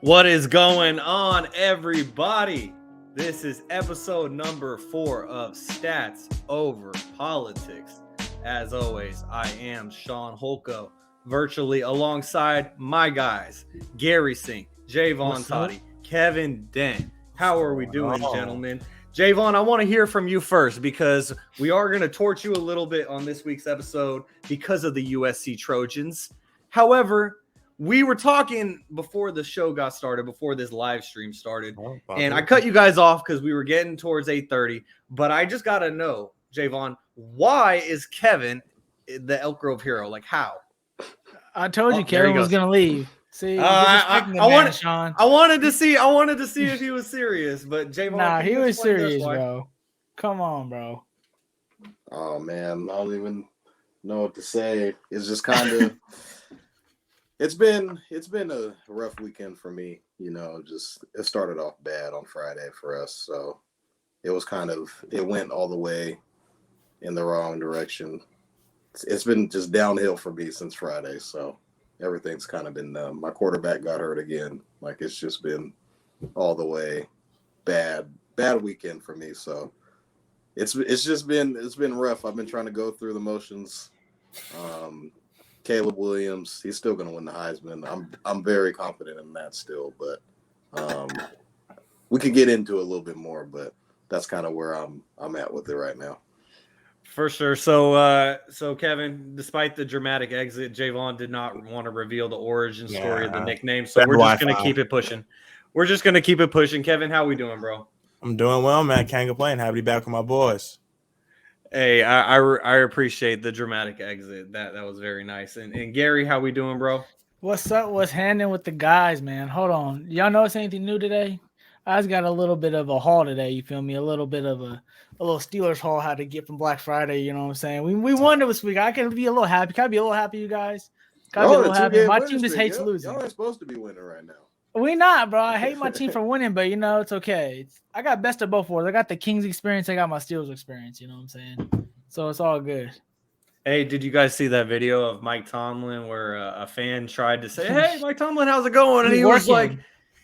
What is going on, everybody? This is episode number 4 of Stats Over Politics. As always, I am Shaun Holko, virtually alongside my guys, Garry Tune, Jaevon Toddy, Kevin Dent. How are we doing, gentlemen? Jaevon, I want to hear from you first because we are going to torch you a little bit on this week's episode because of the USC Trojans. However, we were talking before the show got started, before this live stream started, and I cut you guys off because we were getting towards 8:30. But I just got to know, Jaevon, why is Kevin the Elk Grove hero? Like, how? I told you Kevin was going to leave. See, I wanted to see if he was serious, but Jaevon, nah, he was serious, bro. Come on, bro. Oh man, I don't even know what to say. It's just kind of it's been a rough weekend for me. You know, just it started off bad on Friday for us, so it went all the way in the wrong direction. It's been just downhill for me since Friday, so everything's kind of been my quarterback got hurt again. Like it's just been all the way bad weekend for me. So it's been rough. I've been trying to go through the motions. Caleb Williams, he's still going to win the Heisman. I'm very confident in that still, but we could get into it a little bit more. But that's kind of where I'm at with it right now. For sure. So Kevin, despite the dramatic exit, Jaevon did not want to reveal the origin story of the nickname. So we're just going to keep it pushing. Kevin, how we doing, bro? I'm doing well, man. Can't complain. Happy to be back with my boys. Hey, I appreciate the dramatic exit. That was very nice. And Garry, how we doing, bro? What's up? What's happening with the guys, man? Hold on. Y'all notice anything new today? I just got a little bit of a haul today. You feel me? A little bit of a little Steelers haul how to get from Black Friday. You know what I'm saying? We won this week. I can be a little happy. Can I be a little happy, you guys? Can I be a little happy? My team just hates losing. Y'all are supposed to be winning right now. We not, bro. I hate my team for winning, but it's okay. I got best of both worlds. I got the Kings experience. I got my Steelers experience. You know what I'm saying? So it's all good. Hey, did you guys see that video of Mike Tomlin where a fan tried to say, "Hey, Mike Tomlin, how's it going?" And he was like,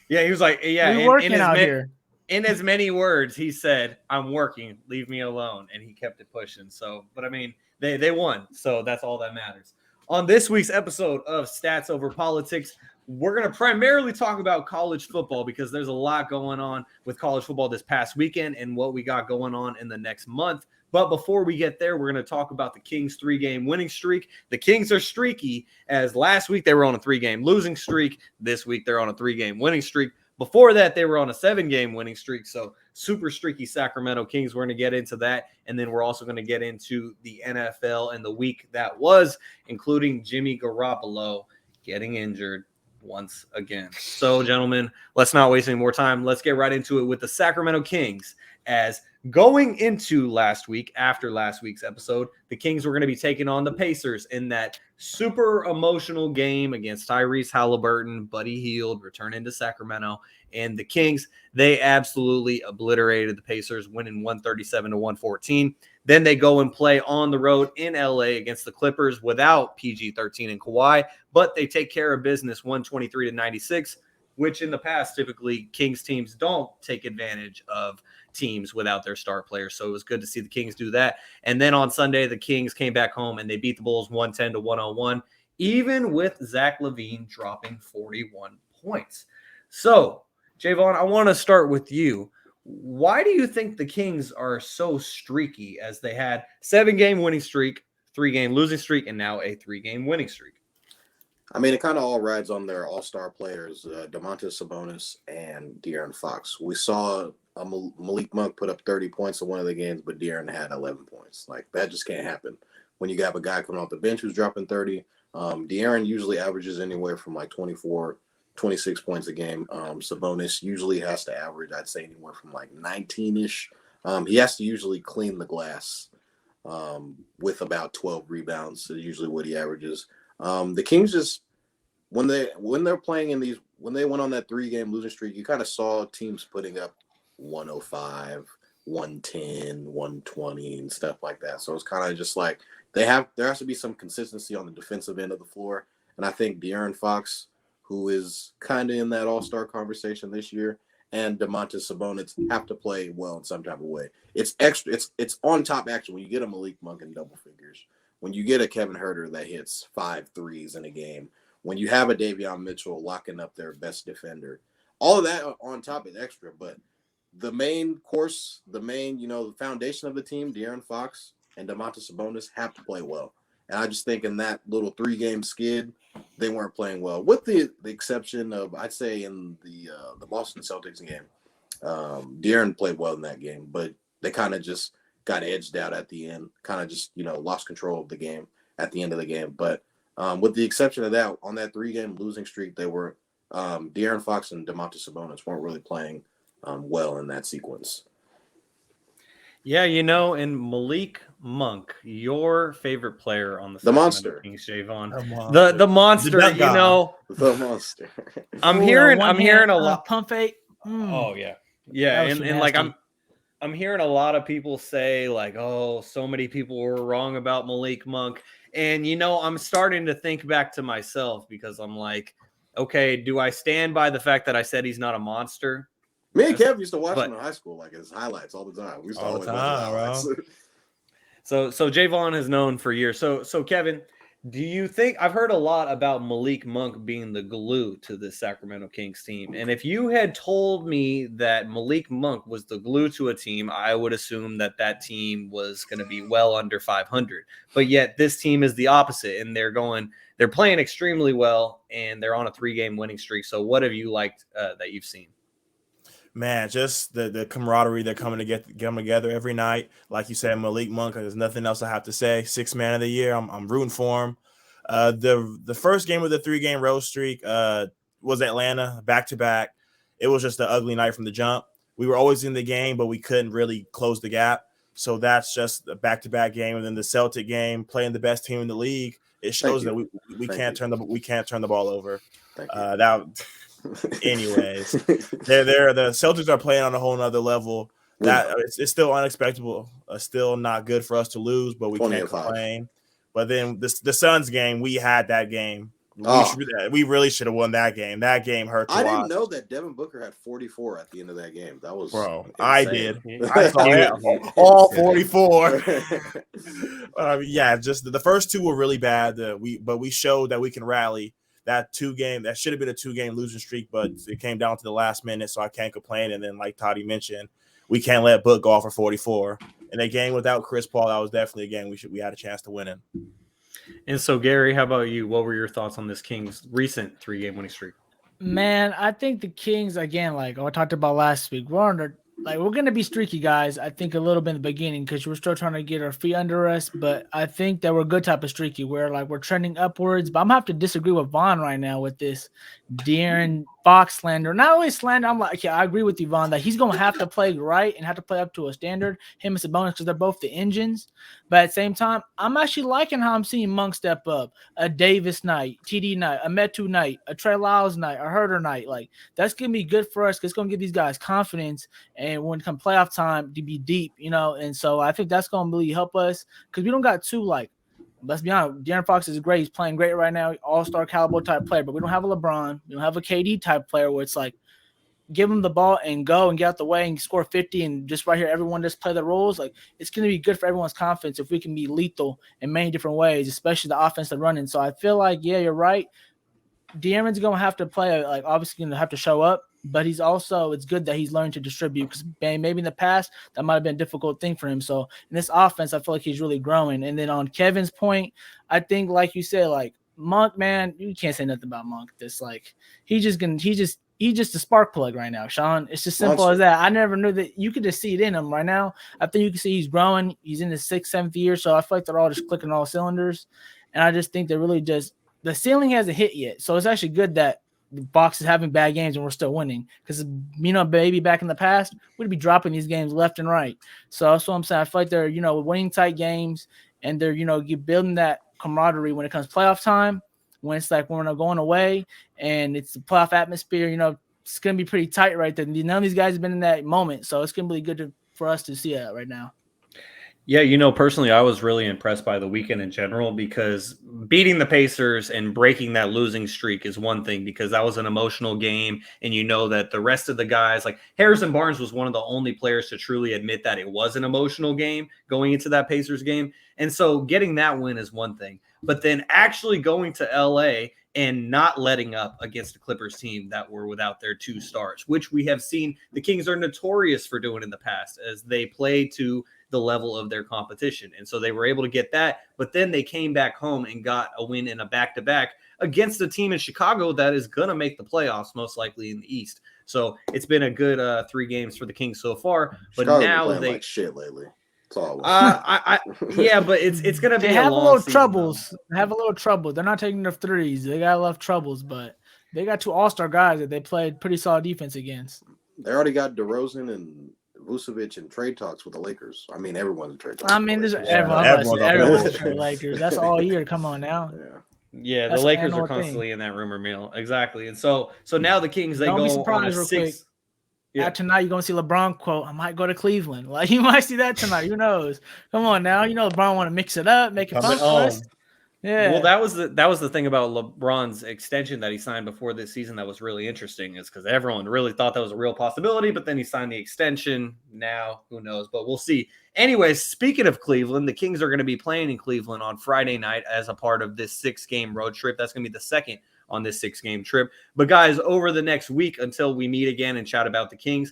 "We're working out here." In as many words, he said, "I'm working. Leave me alone," and he kept it pushing. So, but I mean, they won, so that's all that matters. On this week's episode of Stats Over Politics, we're going to primarily talk about college football because there's a lot going on with college football this past weekend and what we got going on in the next month. But before we get there, we're going to talk about the Kings' 3-game winning streak. The Kings are streaky, as last week they were on a 3-game losing streak. This week they're on a 3-game winning streak. Before that, they were on a 7-game winning streak. So super streaky Sacramento Kings. We're going to get into that. And then we're also going to get into the NFL and the week that was, including Jimmy Garoppolo getting injured once again. So, gentlemen, let's not waste any more time. Let's get right into it with the Sacramento Kings. As going into last week, after last week's episode, the Kings were going to be taking on the Pacers in that super emotional game against Tyrese Halliburton, Buddy Hield, returning to Sacramento. And the Kings, they absolutely obliterated the Pacers, winning 137-114. Then they go and play on the road in LA against the Clippers without PG-13 and Kawhi, but they take care of business 123-96, which in the past, typically Kings teams don't take advantage of teams without their star players. So it was good to see the Kings do that. And then on Sunday, the Kings came back home and they beat the Bulls 110-101, even with Zach LaVine dropping 41 points. So, Jaevon, I want to start with you. Why do you think the Kings are so streaky as they had 7-game winning streak, 3-game losing streak, and now a 3-game winning streak? I mean, it kind of all rides on their all-star players, Domantas Sabonis and De'Aaron Fox. We saw Malik Monk put up 30 points in one of the games, but De'Aaron had 11 points. Like, that just can't happen. When you have a guy coming off the bench who's dropping 30, De'Aaron usually averages anywhere from like 24, 26 points a game. Sabonis usually has to average, I'd say, anywhere from like 19-ish. He has to usually clean the glass with about 12 rebounds. Is usually what he averages. The Kings just when they're playing in these, when they went on that 3-game losing streak, you kind of saw teams putting up 105, 110, 120 and stuff like that. So it's kind of just like there has to be some consistency on the defensive end of the floor. And I think De'Aaron Fox, who is kind of in that all-star conversation this year, and Domantas Sabonis have to play well in some type of way. It's extra. It's on top action when you get a Malik Monk in double figures, when you get a Kevin Huerter that hits 5 threes in a game, when you have a Davion Mitchell locking up their best defender. All of that on top is extra, but the main course, the foundation of the team, De'Aaron Fox and Domantas Sabonis have to play well. And I just think in that little 3-game skid, they weren't playing well, with the exception of, I'd say, in the Boston Celtics game. De'Aaron played well in that game, but they kind of just got edged out at the end, kind of just, lost control of the game at the end of the game. But with the exception of that, on that 3-game losing streak, they were De'Aaron Fox and Domantas Sabonis weren't really playing well in that sequence. Yeah, and Malik Monk, your favorite player on the monster, Kings, Jaevon, The the monster, the monster. I'm hearing a lot. Pump fake. Oh yeah, and like I'm hearing a lot of people say like, oh, so many people were wrong about Malik Monk, and I'm starting to think back to myself because I'm like, okay, do I stand by the fact that I said he's not a monster? Me and Kev used to watch him in high school, like his highlights all the time. We used to always watch his highlights. So Jaevon has known for years. So Kevin, do you think, I've heard a lot about Malik Monk being the glue to the Sacramento Kings team, and if you had told me that Malik Monk was the glue to a team, I would assume that team was going to be well under 500. But yet this team is the opposite, and they're playing extremely well, and they're on a 3-game winning streak. So what have you liked that you've seen? Man, just the camaraderie they're coming together every night. Like you said, Malik Monk, there's nothing else I have to say. 6th man of the year. I'm rooting for him. The first game of the 3-game road streak was Atlanta, back-to-back. It was just an ugly night from the jump. We were always in the game, but we couldn't really close the gap. So that's just a back-to-back game. And then the Celtic game, playing the best team in the league, it shows that we can't turn the ball over. Anyways, the Celtics are playing on a whole nother level. That it's still unexpected, still not good for us to lose, but we can't complain. But then the Suns game, we had that game. We really should have won that game. That game hurt. I didn't know that Devin Booker had 44 at the end of that game. That was insane. I did. I saw all 44. Just the first 2 were really bad. But we showed that we can rally. That should have been a 2-game losing streak, but it came down to the last minute, so I can't complain. And then, like Toddy mentioned, we can't let Book go off for 44. And a game without Chris Paul, that was definitely a game we had a chance to win in. And so, Gary, how about you? What were your thoughts on this Kings recent 3-game winning streak? Man, I think the Kings, again, like I talked about last week, we're going to be streaky, guys. I think a little bit in the beginning because we're still trying to get our feet under us, but I think that we're a good type of streaky where we're trending upwards. But I'm going to have to disagree with Vaughn right now with this De'Aaron Fox slander. Not only slander, I'm like, I agree with you, Vaughn, that he's going to have to play right and have to play up to a standard, him and Sabonis, because they're both the engines. But at the same time, I'm actually liking how I'm seeing Monk step up. A Davis night, TD night, a Metu night, a Trey Lyles night, a Herter night. Like, that's going to be good for us because it's going to give these guys confidence and when it comes playoff time to be deep, and so I think that's going to really help us because we don't got 2, let's be honest, De'Aaron Fox is great. He's playing great right now, all-star caliber type player, but we don't have a LeBron. We don't have a KD type player where it's like, give him the ball and go and get out the way and score 50 and just right here, everyone just play the roles. Like, it's going to be good for everyone's confidence if we can be lethal in many different ways, especially the offense they're running. So I feel like, yeah, you're right. De'Aaron's going to have to play, obviously going to have to show up, but it's good that he's learned to distribute because maybe in the past that might have been a difficult thing for him. So in this offense, I feel like he's really growing. And then on Kevin's point, I think, like you said, Monk, man, you can't say nothing about Monk. He's just a spark plug right now, Shaun. It's just simple as that. I never knew that you could just see it in him right now. I think you can see he's growing. He's in his 6th, 7th year. So I feel like they're all just clicking all cylinders. And I just think they're really the ceiling hasn't hit yet. So it's actually good that the Bucks is having bad games and we're still winning. Because, maybe back in the past, we'd be dropping these games left and right. So that's what I'm saying. I feel like they're, winning tight games and they're, building that camaraderie when it comes playoff time. When it's like when we're going away and it's the playoff atmosphere, it's going to be pretty tight right there. None of these guys have been in that moment. So it's going to be good for us to see that right now. Yeah, personally, I was really impressed by the weekend in general because beating the Pacers and breaking that losing streak is one thing because that was an emotional game. And that the rest of the guys, like Harrison Barnes was one of the only players to truly admit that it was an emotional game going into that Pacers game. And so getting that win is one thing. But then actually going to LA and not letting up against the Clippers team that were without their 2 stars, which we have seen the Kings are notorious for doing in the past as they play to the level of their competition. And so they were able to get that, but then they came back home and got a win in a back-to-back against a team in Chicago that is going to make the playoffs most likely in the East. So it's been a good 3 games for the Kings so far, but Chicago now playing they like shit lately. That's all. yeah, but it's going to be They have a a long little season, troubles. though. They have a little trouble. They're not taking enough threes. They got a lot of troubles, but they got 2 all-star guys that they played pretty solid defense against. They already got DeRozan and Vucevic in trade talks with the Lakers. I mean, everyone's in trade talks. I mean, everyone's trade Lakers. That's all year. Come on now. Yeah, That's the Lakers are annual constantly thing. in that rumor mill. Exactly. And so now the Kings, they Don't be go on a surprised real 6. quick. Yeah. Tonight you're gonna see LeBron quote, "I might go to Cleveland." Like you might see that tonight. Who knows? Come on now. LeBron want to mix it up, make it Coming fun for us. home. Yeah. Well, that was the thing about LeBron's extension that he signed before this season that was really interesting is because everyone really thought that was a real possibility, but then he signed the extension. Now, who knows? But we'll see. Anyways, speaking of Cleveland, the Kings are going to be playing in Cleveland on Friday night as a part of this 6-game road trip. That's going to be the second on this 6-game trip. But guys, over the next week until we meet again and chat about the Kings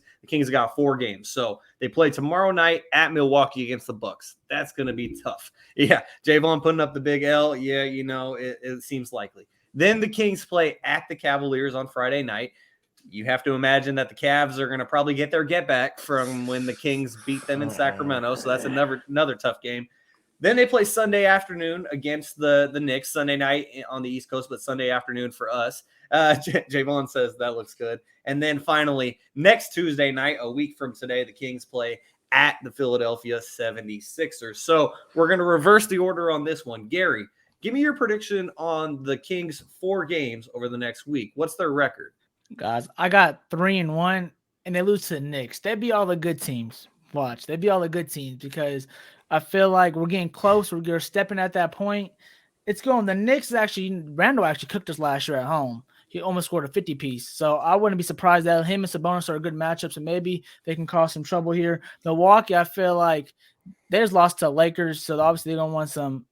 got 4 games. So they play tomorrow night at Milwaukee against the Bucks. That's going to be tough. Yeah, Jaevon putting up the big L. Yeah, it seems likely. Then the Kings play at the Cavaliers on Friday night. You have to imagine that the Cavs are going to probably get their get back from when the Kings beat them in Sacramento. So that's another tough game. Then they play Sunday afternoon against the Knicks, Sunday night on the East Coast, but Sunday afternoon for us. Jaevon says that looks good. And then finally, next Tuesday night, a week from today, the Kings play at the Philadelphia 76ers. So we're going to reverse the order on this one. Gary, give me your prediction on the Kings' 4 games over the next week. What's their record? Guys, I got 3-1, and they lose to the Knicks. They'd be all the good teams. Watch. They'd be all the good teams because I feel like we're getting close. We're stepping at that point. It's going. The Knicks Randall actually cooked us last year at home. He almost scored a 50-piece. So I wouldn't be surprised that him and Sabonis are a good matchup. So maybe they can cause some trouble here. Milwaukee, I feel like they just lost to Lakers. So obviously they don't want some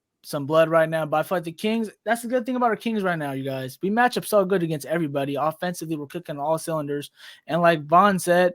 blood right now. But I feel like the Kings, that's the good thing about our Kings right now, you guys. We match up so good against everybody. Offensively, we're cooking all cylinders. And like Vaughn said,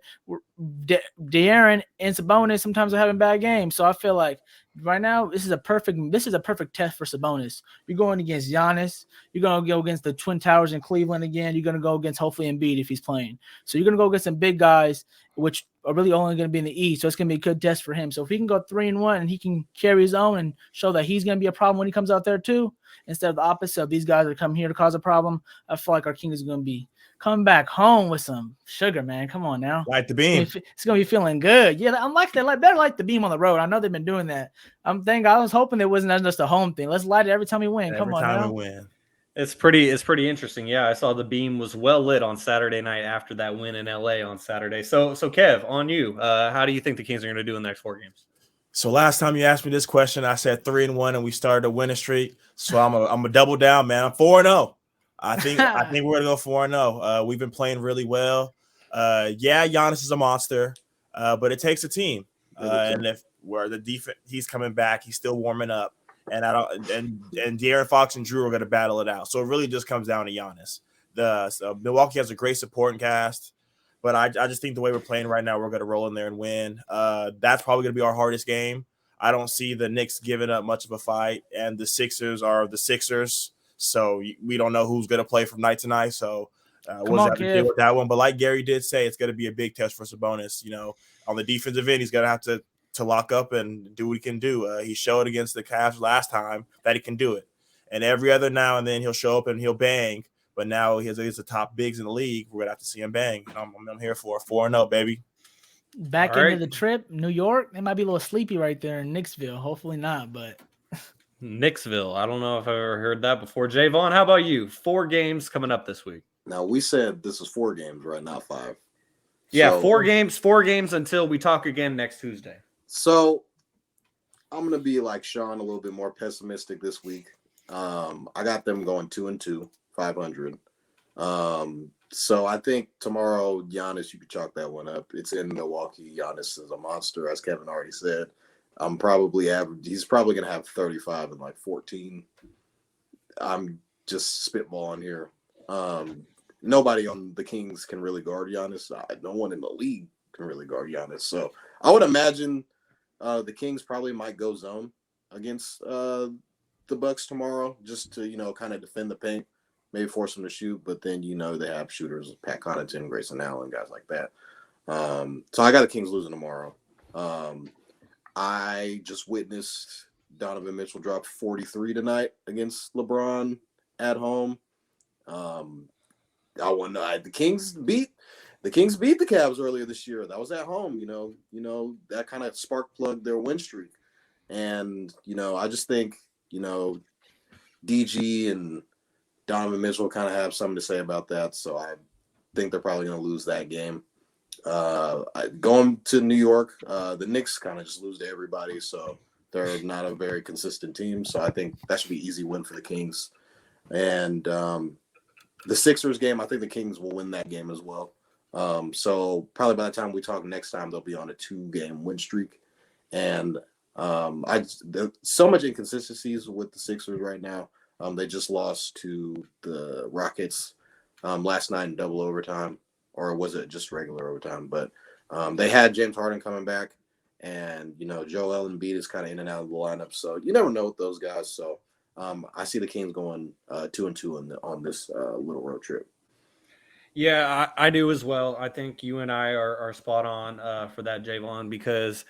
De'Aaron and Sabonis sometimes are having bad games. So I feel like right now, this is a perfect test for Sabonis. You're going against Giannis. You're going to go against the Twin Towers in Cleveland again. You're going to go against hopefully Embiid if he's playing. So you're going to go against some big guys, which are really only going to be in the East. So it's going to be a good test for him. So if he can go 3-1 and he can carry his own and show that he's going to be a problem when he comes out there too, instead of the opposite of these guys are coming here to cause a problem, I feel like our King is going to be coming back home with some sugar, man. Come on now. Light the beam. It's going to be feeling good. Yeah, I'm like that. Better light the beam on the road. I know they've been doing that. I was hoping it wasn't just a home thing. Let's light it every time we win. Come on now. Every time we win. It's pretty interesting. Yeah, I saw the beam was well lit on Saturday night after that win in LA on Saturday. So Kev, on you. How do you think the Kings are going to do in the next 4 games? So last time you asked me this question, I said 3-1, and we started a winning streak. So I'm a double down, man. I'm 4-0. I think we're gonna go 4-0. We've been playing really well. Giannis is a monster, but it takes a team. And if where the defense, he's coming back, he's still warming up, and De'Aaron Fox and Drew are gonna battle it out. So it really just comes down to Giannis. Milwaukee has a great supporting cast, but I just think the way we're playing right now, we're gonna roll in there and win. That's probably gonna be our hardest game. I don't see the Knicks giving up much of a fight, and the Sixers are the Sixers. So we don't know who's going to play from night to night. So we'll have to deal with that one. But like Gary did say, it's going to be a big test for Sabonis. On the defensive end, he's going to have to lock up and do what he can do. He showed against the Cavs last time that he can do it. And every other now and then he'll show up and he'll bang. But now he's the top bigs in the league. We're going to have to see him bang. I'm here for 4-0, baby. Back into the trip, New York. It might be a little sleepy right there in Knicksville. Hopefully not, but – Knicksville. I don't know if I've ever heard that before. Jaevon, how about you? 4 games coming up this week. Now, we said this is 4 games, right? Not 5. Yeah, so, 4 games until we talk again next Tuesday. So I'm gonna be like Shaun, a little bit more pessimistic this week. I got them going 2-2, 500. So I think tomorrow, Giannis, you could chalk that one up. It's in Milwaukee. Giannis is a monster, as Kevin already said. He's probably gonna have 35 and like 14. I'm just spitballing here. Nobody on the Kings can really guard Giannis. No one in the league can really guard Giannis. So I would imagine the Kings probably might go zone against the Bucks tomorrow, just to kind of defend the paint, maybe force them to shoot. But then they have shooters, Pat Connaughton, Grayson Allen, guys like that. So I got the Kings losing tomorrow. I just witnessed Donovan Mitchell drop 43 tonight against LeBron at home. The Kings beat the Cavs earlier this year. That was at home. That kind of spark plugged their win streak. And I just think DG and Donovan Mitchell kind of have something to say about that. So I think they're probably going to lose that game. Going to New York, the Knicks kind of just lose to everybody, so they're not a very consistent team. So I think that should be an easy win for the Kings. And the Sixers game, I think the Kings will win that game as well. So probably by the time we talk next time, they'll be on a 2-game win streak. And there's so much inconsistencies with the Sixers right now. They just lost to the Rockets last night in double overtime. Or was it just regular overtime? But they had James Harden coming back, and Joel Embiid is kind of in and out of the lineup, so you never know with those guys. So I see the Kings going 2-2 on this little road trip. Yeah, I do as well. I think you and I are spot on for that, Jaevon, because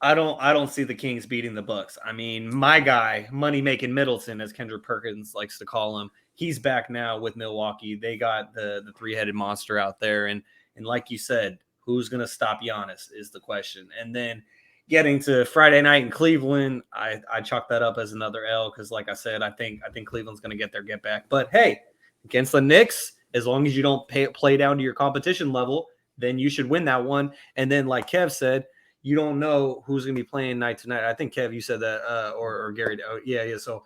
I don't see the Kings beating the Bucks. I mean, my guy, money making Middleton, as Kendrick Perkins likes to call him. He's back now with Milwaukee. They got the three-headed monster out there. And like you said, who's going to stop Giannis is the question. And then getting to Friday night in Cleveland, I chalk that up as another L because, like I said, I think Cleveland's going to get their get back. But, hey, against the Knicks, as long as you don't play down to your competition level, then you should win that one. And then, like Kev said, you don't know who's going to be playing night to night. I think, Kev, you said that, or Gary. Oh, yeah. So,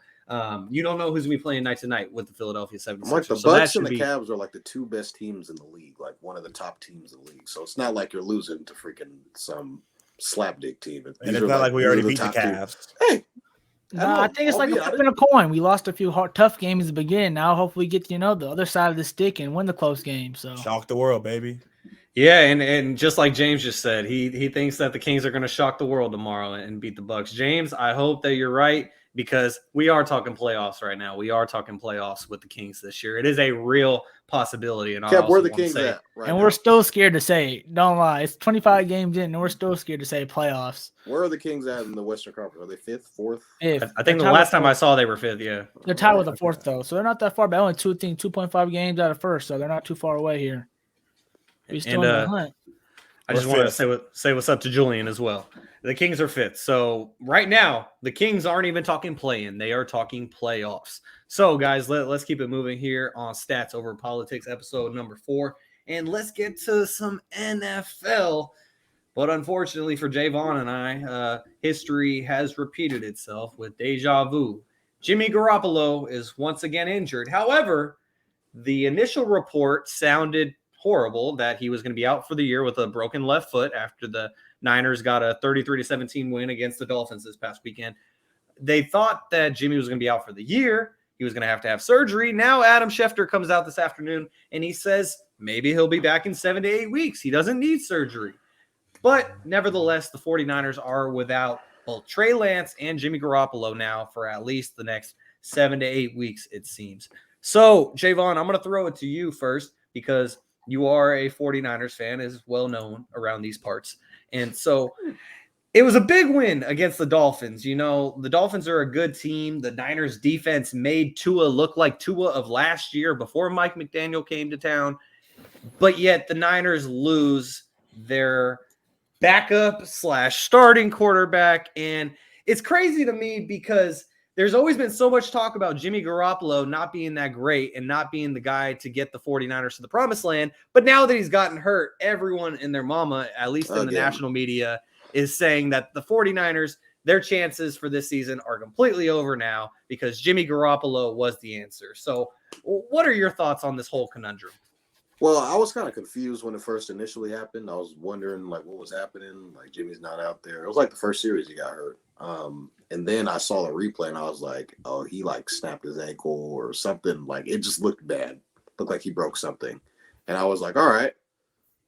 you don't know who's going to be playing night to night with the Philadelphia 76ers. Like the Bucks and the Cavs are like the two best teams in the league, like one of the top teams in the league. So it's not like you're losing to freaking some slapdick team. And it's not like we already beat the Cavs. Hey, I think it's like a flip and a coin. We lost a few tough games at the beginning. Now hopefully we get the other side of the stick and win the close game. So shock the world, baby. Yeah, and just like James just said, he thinks that the Kings are going to shock the world tomorrow and beat the Bucks. James, I hope that you're right because we are talking playoffs right now. We are talking playoffs with the Kings this year. It is a real possibility. And Kev, where the Kings at? Right and now? We're still scared to say it. Don't lie. It's 25 games in, and we're still scared to say playoffs. Where are the Kings at in the Western Conference? Are they fifth, fourth? Fifth. I think the last time I saw they were fifth, yeah. They're tied with the fourth, though. So they're not that far back. Only 2.5 games out of first, so they're not too far away here. We still in the hunt. I just want to say what's up to Julian as well. The Kings are fifth. So right now, the Kings aren't even talking play-in. They are talking playoffs. So, guys, let's keep it moving here on Stats Over Politics, episode number 4. And let's get to some NFL. But unfortunately for Jaevon and I, history has repeated itself with deja vu. Jimmy Garoppolo is once again injured. However, the initial report sounded horrible that he was going to be out for the year with a broken left foot after the Niners got a 33-17 win against the Dolphins this past weekend. They thought that Jimmy was going to be out for the year. He was going to have surgery. Now Adam Schefter comes out this afternoon and he says maybe he'll be back in 7 to 8 weeks. He doesn't need surgery. But nevertheless, the 49ers are without both Trey Lance and Jimmy Garoppolo now for at least the next 7 to 8 weeks, it seems. So, Jaevon, I'm going to throw it to you first because you are a 49ers fan, as well known around these parts. And so it was a big win against the Dolphins. The Dolphins are a good team. The Niners defense made Tua look like Tua of last year before Mike McDaniel came to town. But yet the Niners lose their backup / starting quarterback. And it's crazy to me because there's always been so much talk about Jimmy Garoppolo not being that great and not being the guy to get the 49ers to the promised land. But now that he's gotten hurt, everyone and their mama, at least in the national media, is saying that the 49ers, their chances for this season are completely over now because Jimmy Garoppolo was the answer. So what are your thoughts on this whole conundrum? Well, I was kind of confused when it first initially happened. I was wondering like what was happening. Like Jimmy's not out there. It was like the first series he got hurt. And then I saw the replay and I was like, oh, he like snapped his ankle or something. Like it just looked bad. Looked like he broke something. And I was like, all right.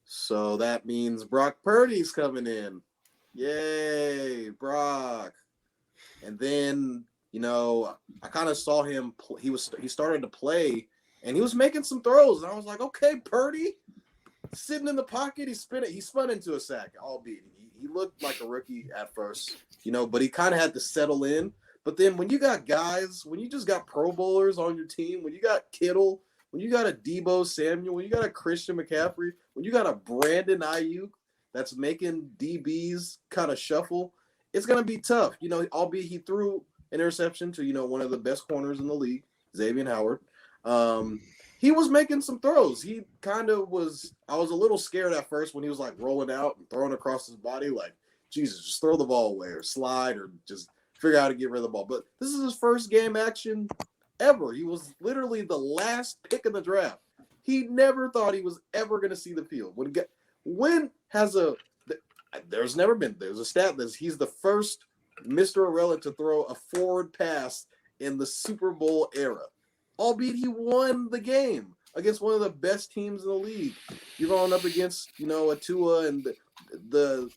So that means Brock Purdy's coming in. Yay, Brock. And then, I kind of saw him. He started to play. And he was making some throws, and I was like, okay, Purdy, sitting in the pocket, he spun into a sack, albeit he looked like a rookie at first, but he kind of had to settle in. But then when you got guys, when you just got Pro Bowlers on your team, when you got Kittle, when you got a Deebo Samuel, when you got a Christian McCaffrey, when you got a Brandon Ayuk that's making DBs kind of shuffle, it's going to be tough. Albeit he threw an interception to, one of the best corners in the league, Jaevon Howard. He was making some throws. He kind of was. I was a little scared at first when he was like rolling out and throwing across his body, like, Jesus, just throw the ball away or slide or just figure out how to get rid of the ball. But this is his first game action ever. He was literally the last pick in the draft. He never thought he was ever going to see the field. There's a stat that he's the first Mr. Irrelevant to throw a forward pass in the Super Bowl era. Albeit he won the game against one of the best teams in the league. You're going up against, a Tua, and the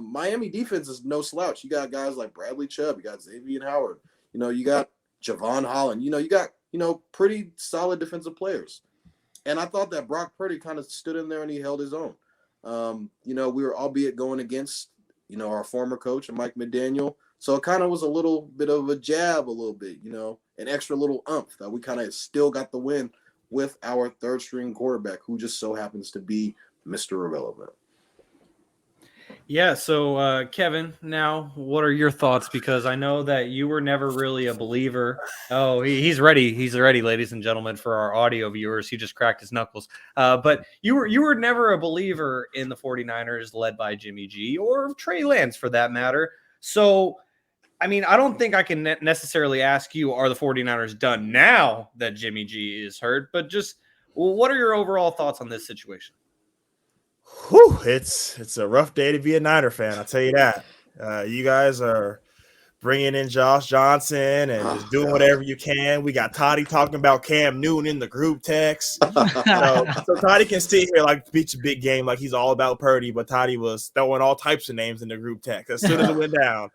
Miami defense is no slouch. You got guys like Bradley Chubb, you got Jaevon Howard, you got Javon Holland, you got, pretty solid defensive players. And I thought that Brock Purdy kind of stood in there and he held his own. We were albeit going against, our former coach, Mike McDaniel. So it kind of was a little bit of a jab, a little bit, an extra little umph that we kind of still got the win with our third string quarterback, who just so happens to be Mr. Irrelevant. Yeah. So, Kevin, now what are your thoughts? Because I know that you were never really a believer. Oh, he's ready. He's ready, ladies and gentlemen, for our audio viewers. He just cracked his knuckles. But you were never a believer in the 49ers led by Jimmy G or Trey Lance for that matter. So, I mean, I don't think I can necessarily ask you, are the 49ers done now that Jimmy G is hurt? But just what are your overall thoughts on this situation? Whew, it's a rough day to be a Niner fan, I'll tell you that. You guys are bringing in Josh Johnson and just doing whatever you can. We got Toddy talking about Cam Newton in the group text. So Toddy can sit here like beats a big game like he's all about Purdy, but Toddy was throwing all types of names in the group text as soon as it went down.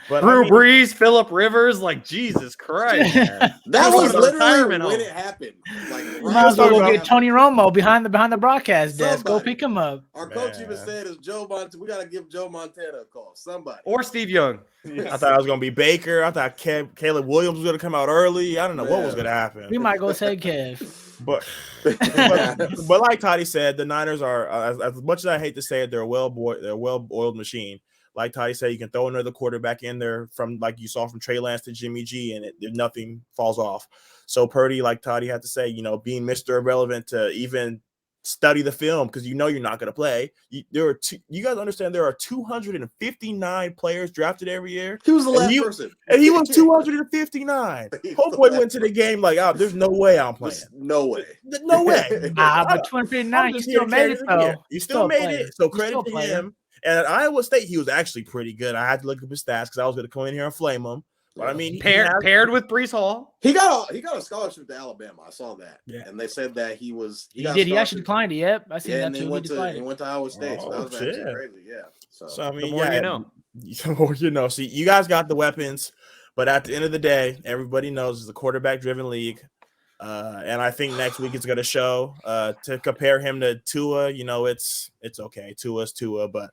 But Drew Brees, Phillip Rivers, like Jesus Christ. That was literally when it happened. Like, might as well go get Tony Romo behind the broadcast desk. Go pick him up. Our coach even said, "Is Joe Montana? We got to give Joe Montana a call. Somebody or Steve Young." I thought it was gonna be Baker. I thought Caleb Williams was gonna come out early. I don't know what was gonna happen. We might go say Kev. But like Toddy said, the Niners are as much as I hate to say it, they're a well-oiled machine. Like Toddy said, you can throw another quarterback in there from like you saw from Trey Lance to Jimmy G, and nothing falls off. So Purdy, like Toddy had to say, being Mr. Irrelevant to even study the film because you're not going to play. You guys understand there are 259 players drafted every year. He was the last person, and he was 259. Homeboy went to the game like, oh, there's no way I'm playing. No way. But 259, you still made it though. Yeah, you still made it. So credit to him. And at Iowa State, he was actually pretty good. I had to look up his stats because I was going to come in here and flame him. But I mean, paired with Breece Hall, he got a scholarship to Alabama. I saw that. Yeah, and they said that he did. He actually declined it. Yep, I seen that too. He went to Iowa State. So that was actually crazy. Yeah. So I mean, the more you know. See, you guys got the weapons, but at the end of the day, everybody knows it's a quarterback-driven league. And I think next week it's going to show. To compare him to Tua, it's okay. Tua's Tua, but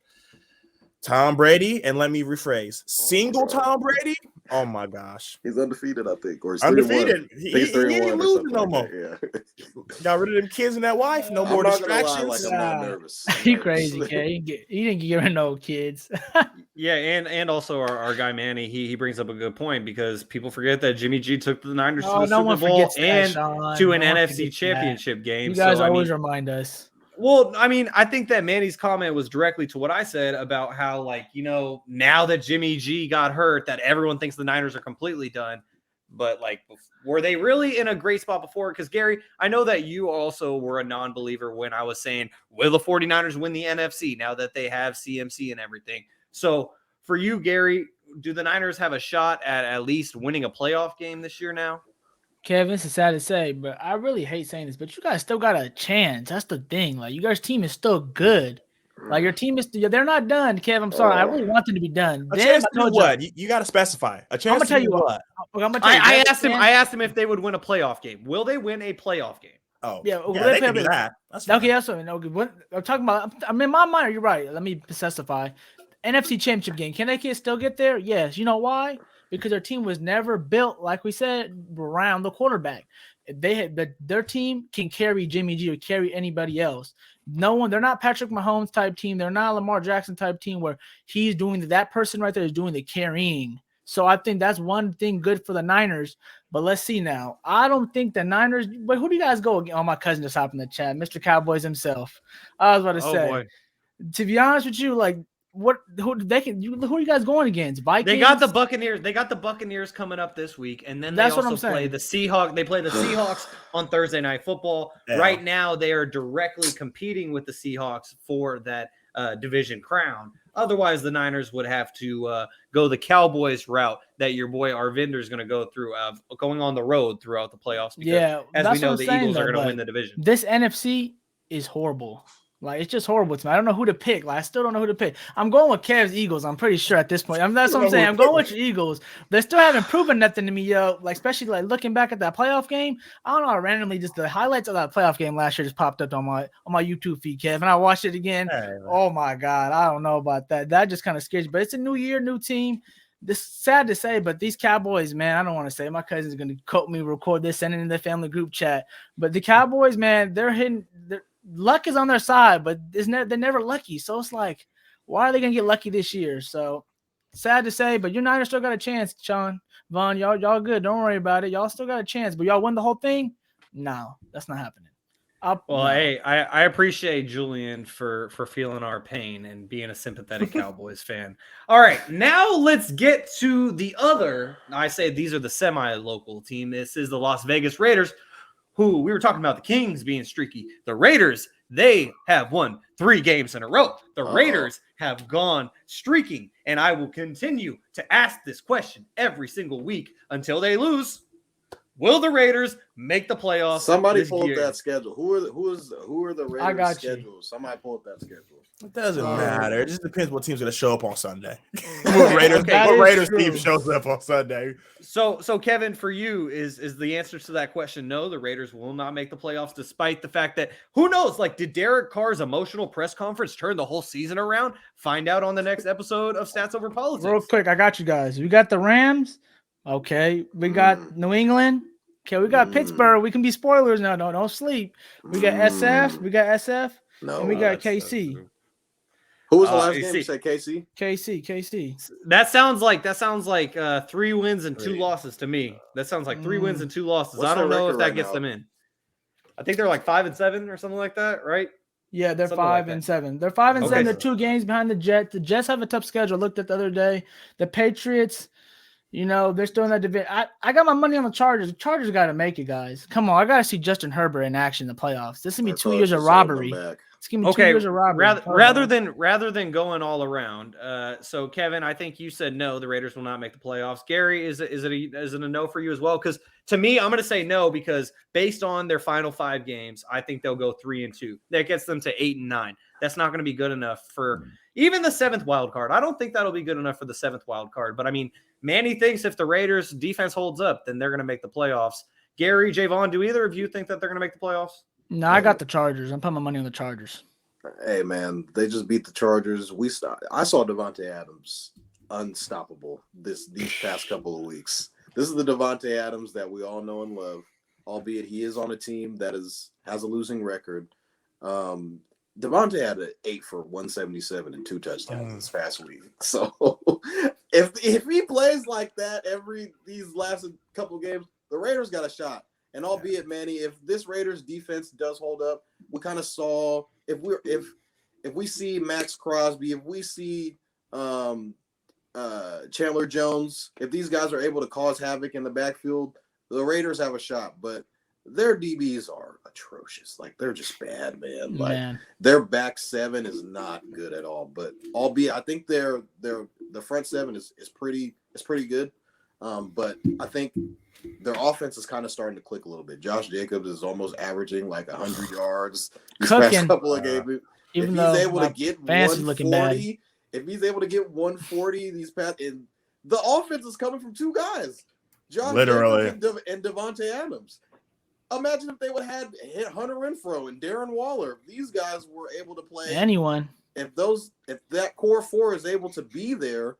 Tom Brady, and let me rephrase, single Tom Brady. Oh my gosh, he's undefeated. I think, or he's undefeated. He ain't losing no more. Like yeah. Got rid of them kids and that wife. No more distractions. I'm not nervous. He crazy, okay? He didn't get rid of no kids. Yeah, and also our guy Manny, he brings up a good point because people forget that Jimmy G took the Niners to the Super Bowl and to an NFC Championship game. You guys always remind us. Well, I mean, I think that Manny's comment was directly to what I said about how, like, now that Jimmy G got hurt, that everyone thinks the Niners are completely done. But, like, were they really in a great spot before? Because, Gary, I know that you also were a non-believer when I was saying, will the 49ers win the NFC now that they have CMC and everything? So, for you, Gary, do the Niners have a shot at least winning a playoff game this year now? Kevin, this is sad to say, but I really hate saying this, but you guys still got a chance. That's the thing. Like, you guys' team is still good. Like, your team is – they're not done, Kev. I'm sorry. I really want them to be done. A chance to do what? You got to specify. A chance to do what? I asked him if they would win a playoff game. Will they win a playoff game? Oh, yeah, they can do that. That's fine. Okay, that's what I'm talking about. I mean, in my mind, you're right. Let me specify. NFC Championship game. Can they still get there? Yes. You know why? Because their team was never built, like we said, around the quarterback. Their team can carry Jimmy G or carry anybody else. No one, they're not Patrick Mahomes type team. They're not Lamar Jackson type team where he's doing that person right there is doing the carrying. So I think that's one thing good for the Niners. But let's see now. I don't think the Niners. But who do you guys go against? Oh, my cousin just hopped in the chat. Mr. Cowboys himself. I was about to say. Boy. To be honest with you, like. Who are you guys going against? Vikings? They got the Buccaneers. They got the Buccaneers coming up this week, and then that's they also play the Seahawks. They play the Seahawks on Thursday Night Football. Yeah. Right now, they are directly competing with the Seahawks for that division crown. Otherwise, the Niners would have to go the Cowboys route that your boy Arvinder is going to go through, going on the road throughout the playoffs. Because, as we know, the Eagles are going to win the division. This NFC is horrible. Like, it's just horrible to me. I don't know who to pick. Like, I still don't know who to pick. I'm going with Cavs Eagles. I'm pretty sure at this point. That's what I'm saying. I'm going with your Eagles. They still haven't proven nothing to me, yo. Like, especially like looking back at that playoff game. I don't know. Randomly, just the highlights of that playoff game last year just popped up on my YouTube feed, Kev. And I watched it again. Oh my God, I don't know about that. That just kind of scares me. But it's a new year, new team. This is sad to say, but these Cowboys, man, I don't want to say. My cousin's going to quote me, record this, send it in the family group chat. But the Cowboys, man, they're hitting. Luck is on their side, but they're never lucky. So it's like, why are they gonna get lucky this year? So sad to say, but you Niners still got a chance, Shaun, Vaughn. Y'all good. Don't worry about it. Y'all still got a chance, but y'all win the whole thing? No, that's not happening. Hey, I appreciate Julian for feeling our pain and being a sympathetic Cowboys fan. All right, now let's get to the other. I say these are the semi-local team. This is the Las Vegas Raiders, who we were talking about the Kings being streaky. The Raiders, they have won 3 games in a row. The Raiders have gone streaking, and I will continue to ask this question every single week until they lose. Will the Raiders make the playoffs? Somebody pull up that schedule. Who are the Raiders' I got schedule? You. Somebody pull up that schedule. It doesn't matter. It just depends what team's going to show up on Sunday. What Raiders team shows up on Sunday. So Kevin, for you, is the answer to that question no? The Raiders will not make the playoffs, despite the fact that who knows? Like, did Derek Carr's emotional press conference turn the whole season around? Find out on the next episode of Stats Over Politics. Real quick, I got you guys. We got the Rams. Okay, we got New England. Okay, we got Pittsburgh. We can be spoilers now. No, don't sleep. We got SF. We got SF. No, and we got KC. Who was the last game? You said KC? KC. That sounds like 3 wins and 2 losses to me. That sounds like 3 wins and 2 losses. I don't know if that gets them in. I think they're like 5-7 or something like that, right? Yeah, they're 5-7. They're 5-7. They're 2 games behind the Jets. The Jets have a tough schedule. I looked at the other day. The Patriots, they're still in that division. I got my money on the Chargers. The Chargers got to make it, guys. Come on, I got to see Justin Herbert in action in the playoffs. This is going to be 2 years of robbery. It's going to be 2 years of robbery. Rather than going all around. So Kevin, I think you said no, the Raiders will not make the playoffs. Gary, is it a no for you as well? Because to me, I'm going to say no because based on their final 5 games, I think they'll go 3-2. That gets them to 8-9. That's not going to be good enough for even the 7th wild card. I don't think that'll be good enough for the 7th wild card. But I mean, Manny thinks if the Raiders defense holds up, then they're going to make the playoffs. Gary, Jaevon, do either of you think that they're going to make the playoffs? No, I got the Chargers. I'm putting my money on the Chargers. Hey, man, they just beat the Chargers. I saw Devontae Adams unstoppable these past couple of weeks. This is the Devontae Adams that we all know and love, albeit he is on a team that has a losing record. Devontae had an 8 for 177 and 2 touchdowns this past week. So if he plays like that these last couple of games, the Raiders got a shot. And albeit, Manny, if this Raiders defense does hold up, we kind of saw if we see Max Crosby, if we see Chandler Jones, if these guys are able to cause havoc in the backfield, the Raiders have a shot. But their DBs are atrocious. Like, they're just bad, man. Like, their back seven is not good at all. But albeit, I think the front seven is pretty good. But I think their offense is kind of starting to click a little bit. Josh Jacobs is almost averaging like 100 yards these past couple of games. If he's able to get 140, if he's able to get 140 these past, and the offense is coming from two guys, Josh Jacobs and Devontae Adams. Imagine if they would have had Hunter Renfrow and Darren Waller. If these guys were able to play anyone. If that core four is able to be there,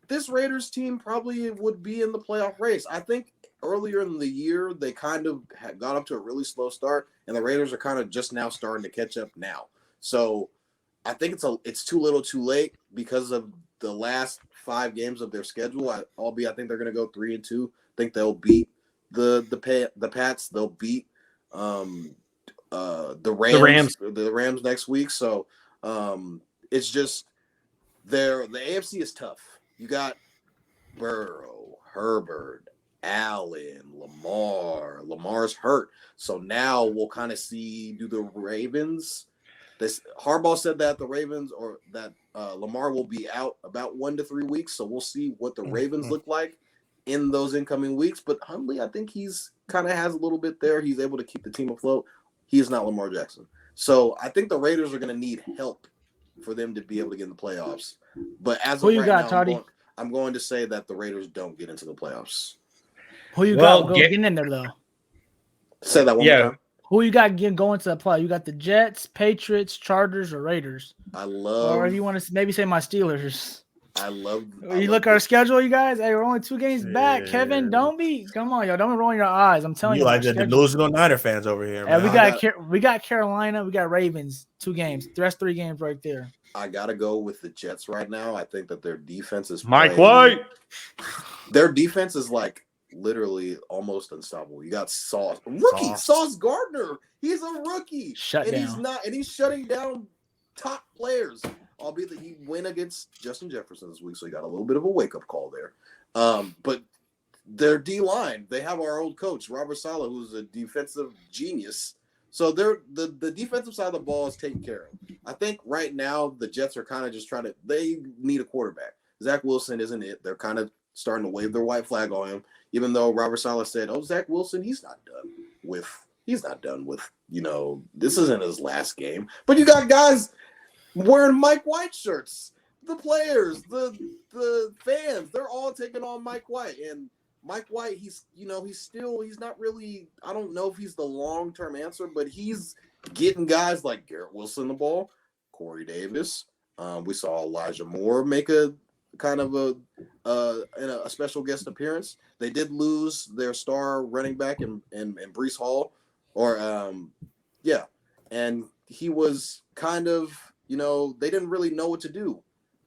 this Raiders team probably would be in the playoff race. I think earlier in the year, they kind of got up to a really slow start, and the Raiders are kind of just now starting to catch up now. So I think it's too little too late because of the last 5 games of their schedule. I think they're going to go 3-2. I think they'll beat the Pats. They'll beat the Rams next week. So it's just the AFC is tough. You got Burrow, Herbert, Allen, Lamar. Lamar's hurt. So now we'll kind of see, do the Ravens. Harbaugh said that the Ravens or that Lamar will be out about 1 to 3 weeks. So we'll see what the Ravens look like in those incoming weeks. But Hundley, I think he's kind of has a little bit there. He's able to keep the team afloat. He is not Lamar Jackson. So I think the Raiders are going to need help for them to be able to get in the playoffs. But as of right now, I'm going to say that the Raiders don't get into the playoffs. Who you got getting in there, though? Say that one more time. Who you got going to the play? You got the Jets, Patriots, Chargers, or Raiders? Or you want to maybe say my Steelers? You look at our schedule, you guys. Hey, we're only 2 games back. Kevin, come on, yo, don't be rolling your eyes. I'm telling you, like the delusional Niner fans over here. Man. We got Carolina, we got Ravens, 2 games. The rest 3 games right there. I gotta go with the Jets right now. I think that their defense is Mike White. Their defense is like literally almost unstoppable. You got Sauce Gardner. He's a rookie. He's shutting down top players. Albeit that he went against Justin Jefferson this week, so he got a little bit of a wake-up call there. But their D-line, they have our old coach, Robert Saleh, who's a defensive genius. So the defensive side of the ball is taken care of. I think right now the Jets are kind of just they need a quarterback. Zach Wilson isn't it. They're kind of starting to wave their white flag on him, even though Robert Saleh said, Zach Wilson, he's not done with, this isn't his last game. But you got guys wearing Mike White shirts. The players, the fans, they're all taking on Mike White. And Mike White, he's not really, I don't know if he's the long-term answer, but he's getting guys like Garrett Wilson the ball, Corey Davis. We saw Elijah Moore make a kind of a special guest appearance. They did lose their star running back in Breece Hall, and he was kind of, they didn't really know what to do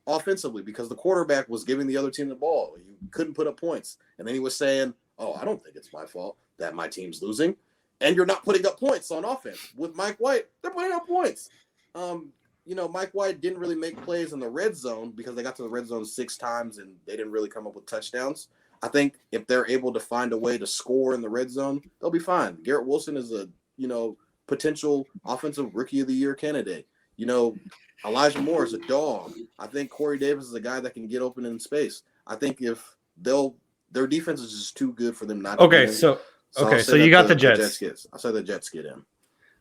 offensively because the quarterback was giving the other team the ball. You couldn't put up points. And then he was saying, I don't think it's my fault that my team's losing. And you're not putting up points on offense. With Mike White, they're putting up points. Mike White didn't really make plays in the red zone because they got to the red zone 6 times and they didn't really come up with touchdowns. I think if they're able to find a way to score in the red zone, they'll be fine. Garrett Wilson is a, potential offensive rookie of the year candidate. Elijah Moore is a dog. I think Corey Davis is a guy that can get open in space. I think if their defense is just too good for them not to get in. So you got the Jets. I said the Jets get in.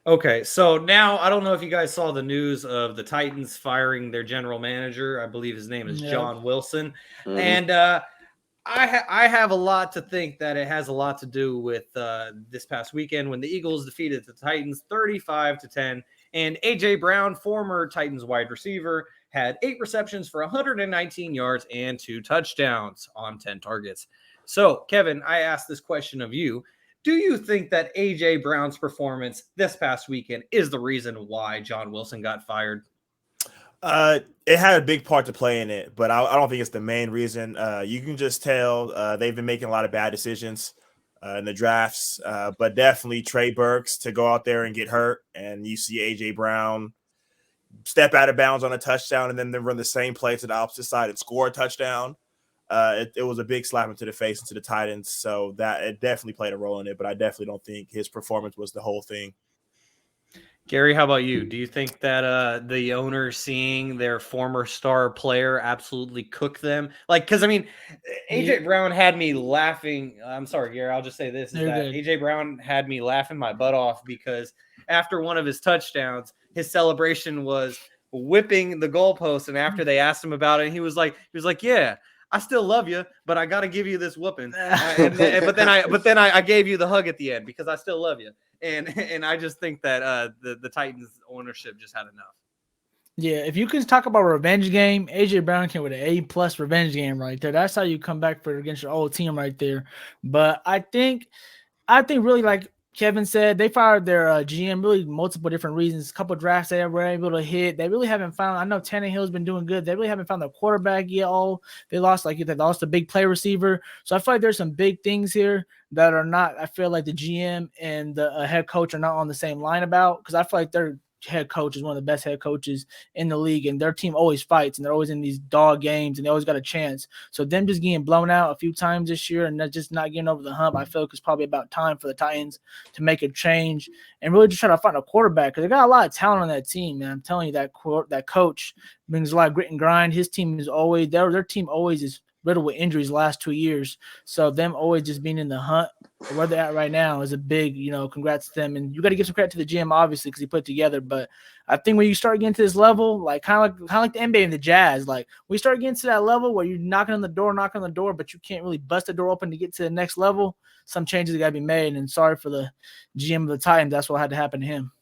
Okay, so now I don't know if you guys saw the news of the Titans firing their general manager. I believe his name is John Wilson. Mm-hmm. And I have a lot to think that it has a lot to do with this past weekend when the Eagles defeated the Titans 35-10. And A.J. Brown, former Titans wide receiver, had 8 receptions for 119 yards and 2 touchdowns on 10 targets. So, Kevin, I asked this question of you. Do you think that A.J. Brown's performance this past weekend is the reason why John Wilson got fired? It had a big part to play in it, but I don't think it's the main reason. You can just tell they've been making a lot of bad decisions in the drafts, but definitely Trey Burks to go out there and get hurt, and you see A.J. Brown step out of bounds on a touchdown and then run the same play to the opposite side and score a touchdown. It was a big slap into the face into the Titans. So that it definitely played a role in it, but I definitely don't think his performance was the whole thing. Gary, how about you? Do you think that the owner seeing their former star player absolutely cook them? Like, because I mean, AJ Brown had me laughing. I'm sorry, Gary. I'll just say this: is that AJ Brown had me laughing my butt off because after one of his touchdowns, his celebration was whipping the goalpost. And after they asked him about it, he was like, "Yeah, I still love you, but I got to give you this whooping." But then I gave you the hug at the end because I still love you. And I just think that the Titans ownership just had enough. Yeah, if you can talk about a revenge game, AJ Brown came with an A+ revenge game right there. That's how you come back for against your old team right there. But I think really, like Kevin said, they fired their GM really multiple different reasons. A couple of drafts they were able to hit. They really haven't found. I know Tannehill's been doing good. They really haven't found their quarterback yet. They lost a big play receiver. So I feel like there's some big things here that are not. I feel like the GM and the head coach are not on the same line about, because I feel like their head coach is one of the best head coaches in the league, and their team always fights, and they're always in these dog games, and they always got a chance. So them just getting blown out a few times this year and just not getting over the hump, I feel like it's probably about time for the Titans to make a change and really just try to find a quarterback, because they got a lot of talent on that team, man. I'm telling you, that coach brings a lot of grit and grind. His team is always their team always is riddled with injuries the last 2 years. So them always just being in the hunt, where they're at right now, is a big, congrats to them. And you got to give some credit to the GM, obviously, because he put it together. But I think when you start getting to this level, like kind of like the NBA and the Jazz, like we start getting to that level where you're knocking on the door, but you can't really bust the door open to get to the next level. Some changes got to be made. And sorry for the GM of the Titans. That's what had to happen to him.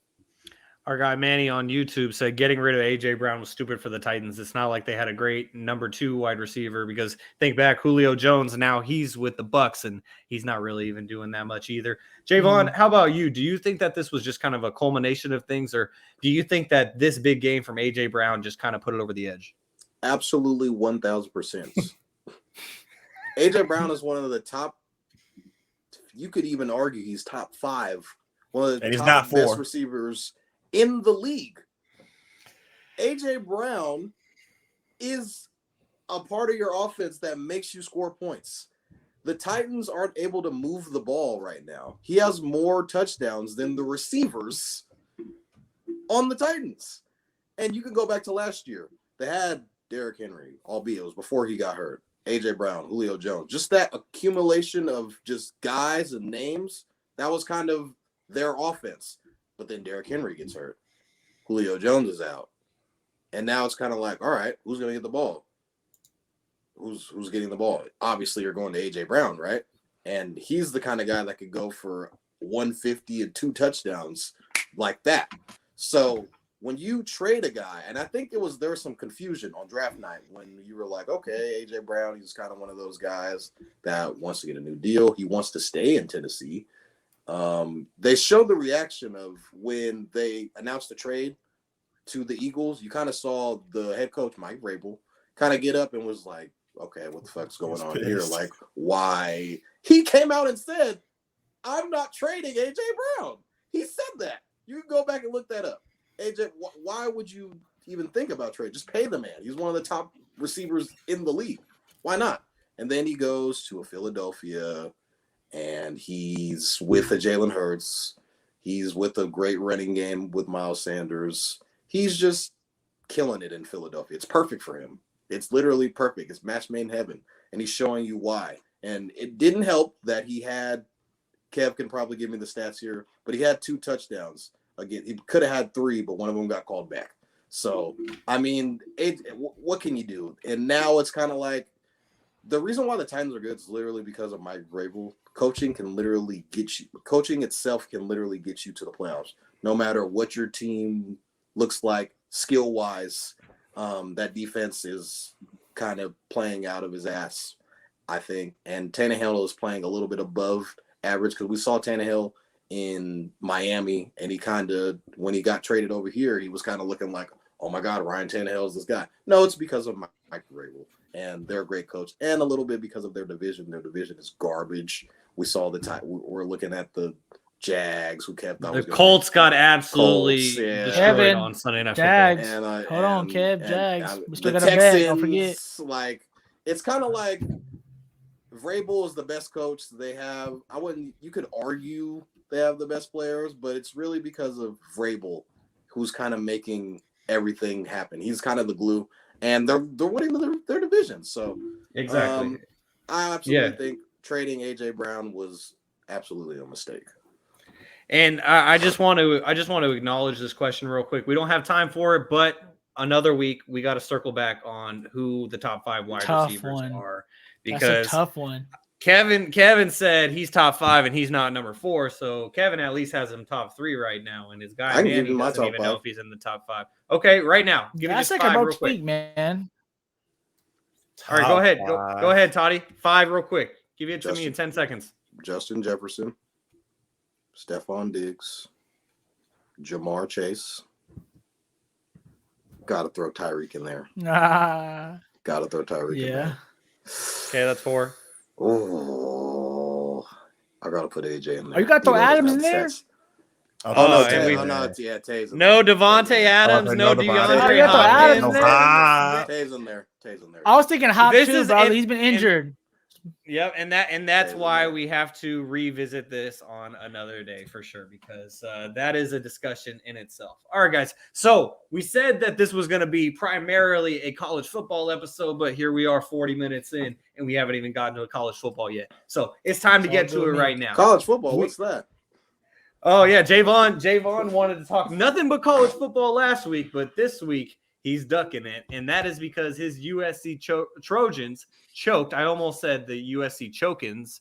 Our guy Manny on YouTube said getting rid of AJ Brown was stupid for the Titans. It's not like they had a great number 2 wide receiver, because think back, Julio Jones, now he's with the Bucks and he's not really even doing that much either. Jaevon, how about you? Do you think that this was just kind of a culmination of things, or do you think that this big game from AJ Brown just kind of put it over the edge? Absolutely 1,000%. AJ Brown is one of the top, you could even argue he's top 5, one of the top best receivers in the league. AJ Brown is a part of your offense that makes you score points. The Titans aren't able to move the ball right now. He has more touchdowns than the receivers on the Titans. And you can go back to last year. They had Derrick Henry, albeit it was before he got hurt. AJ Brown, Julio Jones. Just that accumulation of just guys and names, that was kind of their offense. But then Derrick Henry gets hurt. Julio Jones is out. And now it's kind of like, all right, who's going to get the ball? Who's getting the ball? Obviously, you're going to A.J. Brown, right? And he's the kind of guy that could go for 150 and 2 touchdowns like that. So when you trade a guy, and I think there was some confusion on draft night when you were like, okay, A.J. Brown, he's kind of one of those guys that wants to get a new deal. He wants to stay in Tennessee. They showed the reaction of when they announced the trade to the Eagles. You kind of saw the head coach, Mike Vrabel, kind of get up and was like, okay, what the fuck's going on here? Like, why? He came out and said, I'm not trading AJ Brown. He said that. You can go back and look that up. AJ, why would you even think about trade? Just pay the man. He's one of the top receivers in the league. Why not? And then he goes to a Philadelphia, and he's with a Jalen Hurts. He's with a great running game with Miles Sanders. He's just killing it in Philadelphia. It's perfect for him. It's literally perfect. It's match made in heaven. And he's showing you why. And it didn't help that he had, Kev can probably give me the stats here, but he had 2 touchdowns. Again, he could have had 3, but one of them got called back. So, I mean, what can you do? And now it's kind of like, the reason why the Titans are good is literally because of Mike Vrabel. Coaching itself can literally get you to the playoffs. No matter what your team looks like skill-wise, that defense is kind of playing out of his ass, I think. And Tannehill is playing a little bit above average, because we saw Tannehill in Miami, and he kind of, when he got traded over here, he was kind of looking like, oh my God, Ryan Tannehill is this guy. No, it's because of Mike Vrabel, and they're a great coach, and a little bit because of their division. Their division is garbage. We saw we're looking at the Jags, who kept The Colts got absolutely destroyed Kevin, on Sunday Night Jags. Football. And, Hold on, Kev. Jags. We still the got a bet. Don't forget. Texans, like, it's kind of like Vrabel is the best coach they have. You could argue they have the best players, but it's really because of Vrabel, who's kind of making everything happen. He's kind of the glue, and they're winning their division. So Exactly. I absolutely think trading AJ Brown was absolutely a mistake. And I just want to acknowledge this question real quick. We don't have time for it, but another week we got to circle back on who the top 5 wide receivers are, because that's a tough one. Kevin said he's top 5 and he's not number 4, so Kevin at least has him top 3 right now, and his guy Manny doesn't even know if he's in the top 5. Okay, right now, give me just 5 real quick, man. All right, go ahead, go ahead, Toddy. 5 real quick. Give it to me in 10 seconds. Justin Jefferson, Stephon Diggs, Jamar Chase. Got to throw Tyreek in there. Got to throw Tyreek in there. Okay, that's 4. Oh, I got to put AJ in there. Oh, you got to throw Adams in there? Tays. No Devontae Adams, no DeAndre Hopkins. Tays in there. I was thinking Hop too, bro. He's been injured. Yep, and that's why we have to revisit this on another day for sure, because that is a discussion in itself. All right, guys. So we said that this was going to be primarily a college football episode, but here we are 40 minutes in, and we haven't even gotten to a college football yet. So it's time to get to it right now. College football, what's that? Oh, yeah, Jaevon wanted to talk nothing but college football last week, but this week he's ducking it, and that is because his USC Trojans choked. I almost said the USC Trojans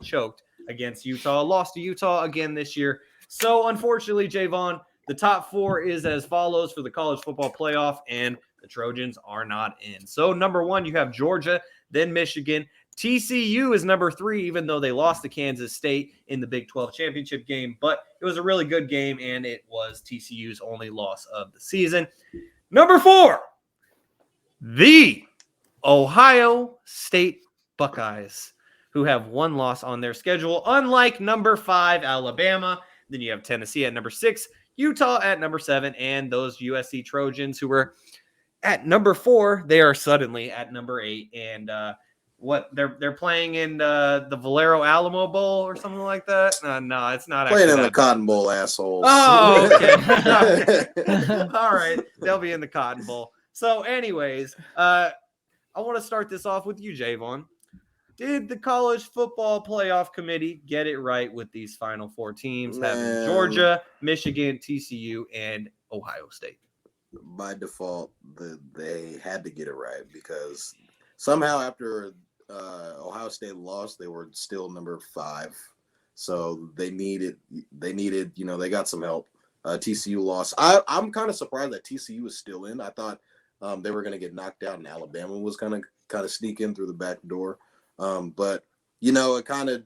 choked against Utah, lost to Utah again this year. So, unfortunately, Jaevon, the top 4 is as follows for the college football playoff, and the Trojans are not in. So, number 1, you have Georgia, then Michigan. TCU is number 3, even though they lost to Kansas State in the Big 12 championship game. But it was a really good game, and it was TCU's only loss of the season. Number 4, the Ohio State Buckeyes, who have 1 loss on their schedule, unlike number 5, Alabama. Then you have Tennessee at number 6, Utah at number 7, and those USC Trojans who were at number 4, they are suddenly at number 8. And they're playing in the Valero Alamo Bowl or something like that? No, it's not playing in the Cotton Bowl, assholes. Oh, okay. All right, they'll be in the Cotton Bowl. So, anyways, I want to start this off with you, Jaevon. Did the college football playoff committee get it right with these final 4 teams, having Georgia, Michigan, TCU, and Ohio State? By default, they had to get it right, because somehow after Ohio State lost, they were still number 5. So they needed, they got some help. TCU lost. I'm kind of surprised that TCU is still in. I thought they were going to get knocked out, and Alabama was going to kind of sneak in through the back door. But it kind of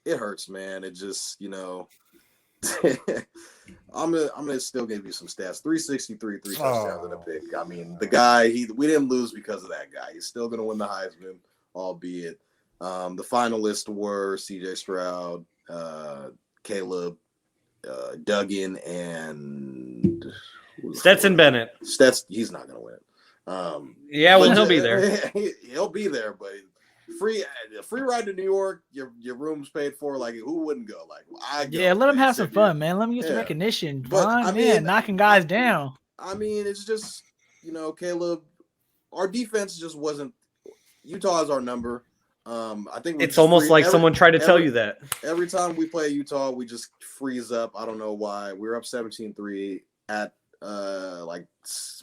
it hurts, man. It just, I'm gonna still give you some stats. 363, 3 touchdowns and a pick. I mean, the guy, we didn't lose because of that guy. He's still gonna win the Heisman, albeit the finalists were CJ Stroud, Caleb, Duggan, and Stetson Bennett. He's not gonna win it. He'll be there. He'll be there, but free ride to New York, your room's paid for. Like, who wouldn't go? Like, let him have some fun, man. Let him get some recognition. But knocking guys down. I mean, it's just Caleb. Our defense just wasn't. Utah is our number. I think it's almost like someone tried to tell you that. Every time we play Utah, we just freeze up. I don't know why. We were up 17-3 at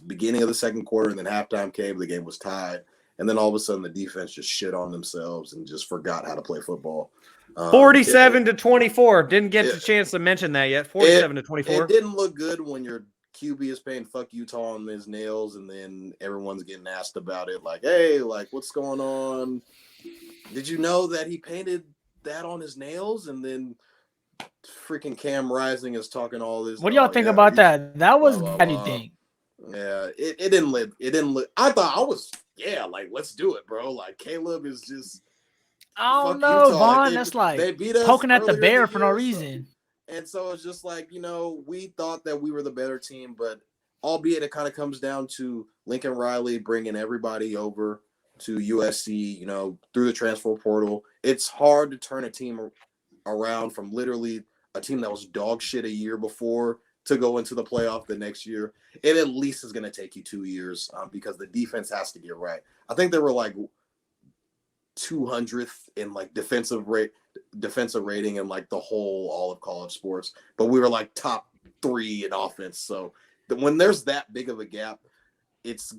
beginning of the second quarter, and then halftime came. The game was tied. And then all of a sudden, the defense just shit on themselves and just forgot how to play football. 47-24. Didn't get the chance to mention that yet. 47-24. It didn't look good when your QB is paying fuck Utah on his nails, and then everyone's getting asked about it. Like, hey, what's going on? Did you know that he painted that on his nails? And then freaking Cam Rising is talking all this. What do y'all think about that? That was anything. Yeah, it didn't look. I thought I was. Yeah, let's do it, bro. Caleb is just. I don't fuck know, Utah. Vaughn. They That's like beat us poking at the earlier in bear for no year, reason. and so it's just like, we thought that we were the better team, but albeit it kind of comes down to Lincoln Riley bringing everybody over to USC, through the transfer portal. It's hard to turn a team around from literally a team that was dog shit a year before to go into the playoff the next year. It at least is going to take you 2 years because the defense has to get right. I think they were like 200th in like defensive rating in like the whole all of college sports, but we were like top 3 in offense. So when there's that big of a gap, it's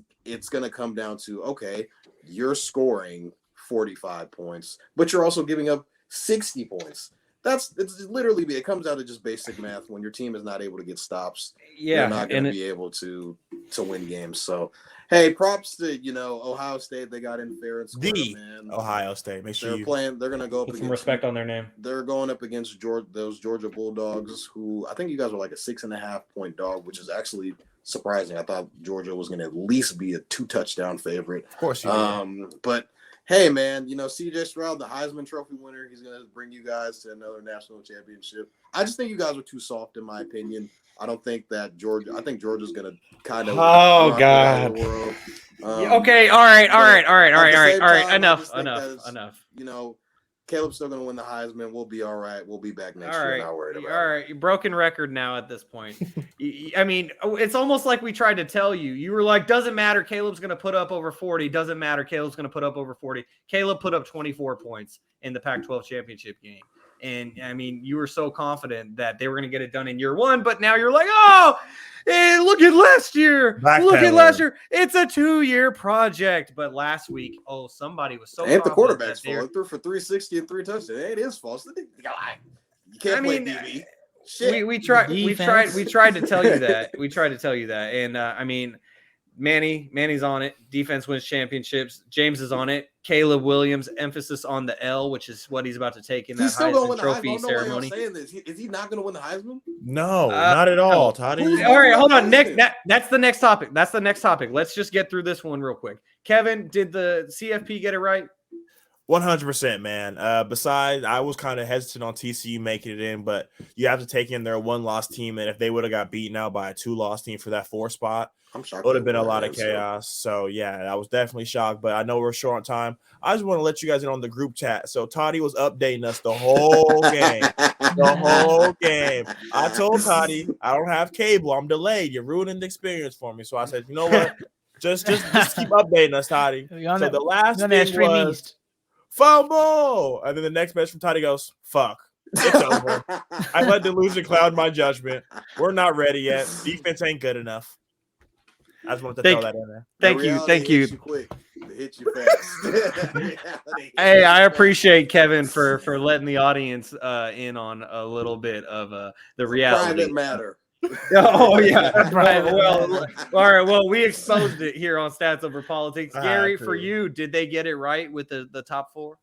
going to come down to, okay, you're scoring 45 points, but you're also giving up 60 points. It comes out of just basic math. When your team is not able to get stops, you're not going to be able to win games. So, hey, props to Ohio State. They got in fair and square, man. Ohio State. Make sure they're going to go up put some respect on their name. They're going up against those Georgia Bulldogs, who I think you guys were like a 6.5 point dog, which is actually surprising. I thought Georgia was going to at least be a 2 touchdown favorite. Of course you did. But hey, man, CJ Stroud, the Heisman Trophy winner, he's going to bring you guys to another national championship. I just think you guys are too soft, in my opinion. I don't think that I think Georgia's going to kind of. Oh, God. Okay. All right. Enough. Caleb's still going to win the Heisman. We'll be all right. We'll be back next year. Not worried about it. All right. Broken record now at this point. I mean, it's almost like we tried to tell you. You were like, doesn't matter. Caleb's going to put up over 40. Doesn't matter. Caleb's going to put up over 40. Caleb put up 24 points in the Pac-12 championship game. And, I mean, you were so confident that they were going to get it done in year 1. But now you're like, hey, look at last year. It's a 2-year project. But last week, somebody was so confident. The quarterback's fault. He threw for 360 and 3 touchdowns. It ain't his fault. You can't play DB. Shit. We tried to tell you that. And, I mean, Manny's on it. Defense wins championships. James is on it. Caleb Williams, emphasis on the L, which is what he's about to take in that Heisman Trophy ceremony. Is he not going to win the Heisman? No, not at all, Toddy. All right, hold on. Nick, that's the next topic. Let's just get through this one real quick. Kevin, did the CFP get it right? 100%, man. Besides, I was kind of hesitant on TCU making it in, but you have to take in their 1-loss team, and if they would have got beaten out by a 2-loss team for that 4 spot, I'm shocked. It would have been a lot of chaos. So, yeah, I was definitely shocked, but I know we're short on time. I just want to let you guys in on the group chat. So, Toddy was updating us the whole game. I told Toddy, I don't have cable. I'm delayed. You're ruining the experience for me. So, I said, you know what? Just keep updating us, Toddy. So, the last thing was fumble. And then the next message from Toddy goes, fuck. It's over. I let delusion cloud my judgment. We're not ready yet. Defense ain't good enough. I just wanted to throw that in there. Thank you. Quick. It hit you fast. Hey, I appreciate Kevin for letting the audience in on a little bit of the reality. Private matter. Oh yeah. Well, all right. Well, we exposed it here on Stats Over Politics. Gary, for you, did they get it right with the top 4?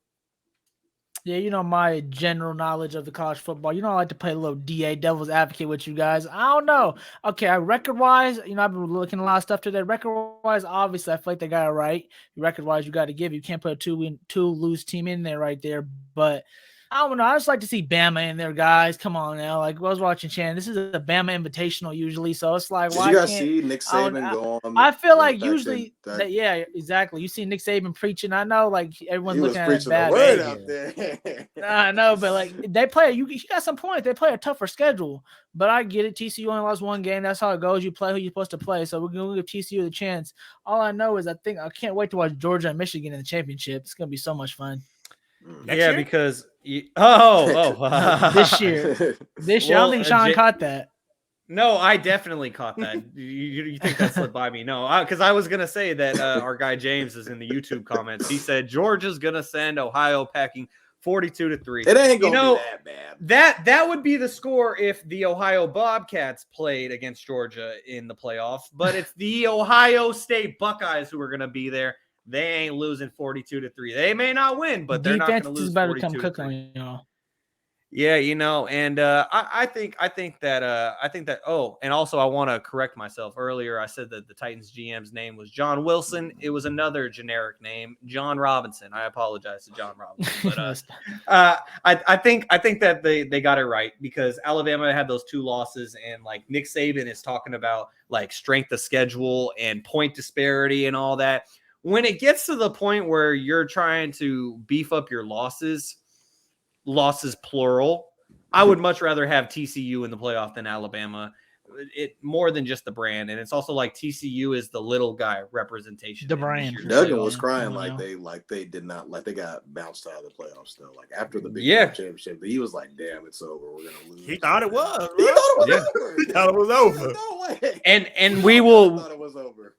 Yeah, my general knowledge of the college football. I like to play a little DA, devil's advocate with you guys. I don't know. Okay, record-wise, I've been looking at a lot of stuff today. Record-wise, obviously, I feel like they got it right. Record-wise, you got to give. You can't put a two-lose team in there right there. But I don't know. I just like to see Bama in there, guys. Come on now. Like, I was watching Shannon. This is a Bama Invitational usually, so it's like, did you guys see Nick Saban go on? I feel like usually, yeah, exactly. You see Nick Saban preaching. I know, like everyone's looking at it bad. Word out there. I know, but like they play. You got some points. They play a tougher schedule, but I get it. TCU only lost 1 game. That's how it goes. You play who you're supposed to play. So we're gonna give TCU the chance. All I know is I can't wait to watch Georgia and Michigan in the championship. It's gonna be so much fun. Next year? Because this year, I don't think Shaun caught that. No, I definitely caught that. You think that slipped by me? No, because I was gonna say that our guy James is in the YouTube comments. He said Georgia's gonna send Ohio packing 42-3. It ain't gonna be that bad. That would be the score if the Ohio Bobcats played against Georgia in the playoffs. But it's the Ohio State Buckeyes who are gonna be there. They ain't losing 42-3. They may not win, but they're not going to lose 42-3. Come cook on y'all. Yeah, and I think that. Oh, and also I want to correct myself. Earlier, I said that the Titans GM's name was John Wilson. It was another generic name, John Robinson. I apologize to John Robinson, but I think that they got it right because Alabama had those 2 losses, and like Nick Saban is talking about like strength of schedule and point disparity and all that. When it gets to the point where you're trying to beef up your losses plural, I would much rather have TCU in the playoff than Alabama. It more than just the brand, and it's also like TCU is the little guy representation. The brand. Duggan was crying like they did not, like they got bounced out of the playoffs though. Like after the Big 12 championship, he was like, "Damn, it's over. We're gonna lose." He thought it was. He thought it was over. He thought it was over. No way. And we will. Thought it was over.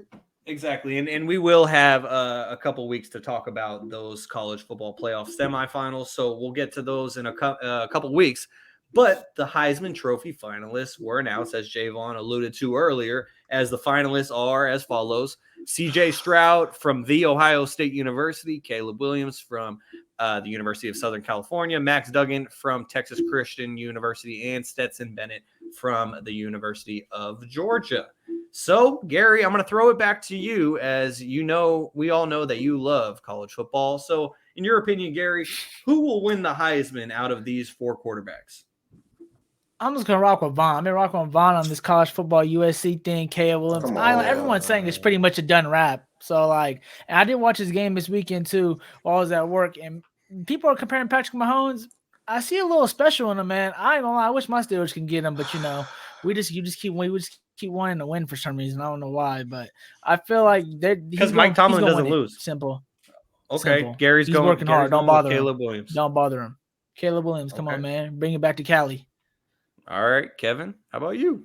Exactly, and we will have a couple weeks to talk about those college football playoff semifinals, so we'll get to those in a couple weeks. But the Heisman Trophy finalists were announced, as Jaevon alluded to earlier, as the finalists are as follows: C.J. Stroud from The Ohio State University, Caleb Williams from the University of Southern California, Max Duggan from Texas Christian University, and Stetson Bennett from the University of Georgia. So, Gary, I'm going to throw it back to you. As you know, we all know that you love college football. So, in your opinion, Gary, who will win the Heisman out of these 4 quarterbacks? I'm just going to rock with Vaughn. I've been rocking with Vaughn on this college football USC thing, Caleb Williams. Everyone's saying it's pretty much a done wrap. So, and I did watch his game this weekend, too, while I was at work. And people are comparing Patrick Mahomes. I see a little special in him, man. I ain't going to lie. I wish my Steelers could get him, but, we just keep wanting to win for some reason. I don't know why, but I feel like because Mike Tomlin doesn't lose. Simple. Okay, Simple. Gary's working hard. Don't bother Caleb him. Williams. Don't bother him. Caleb Williams, come on, man. Bring it back to Cali. All right, Kevin, how about you?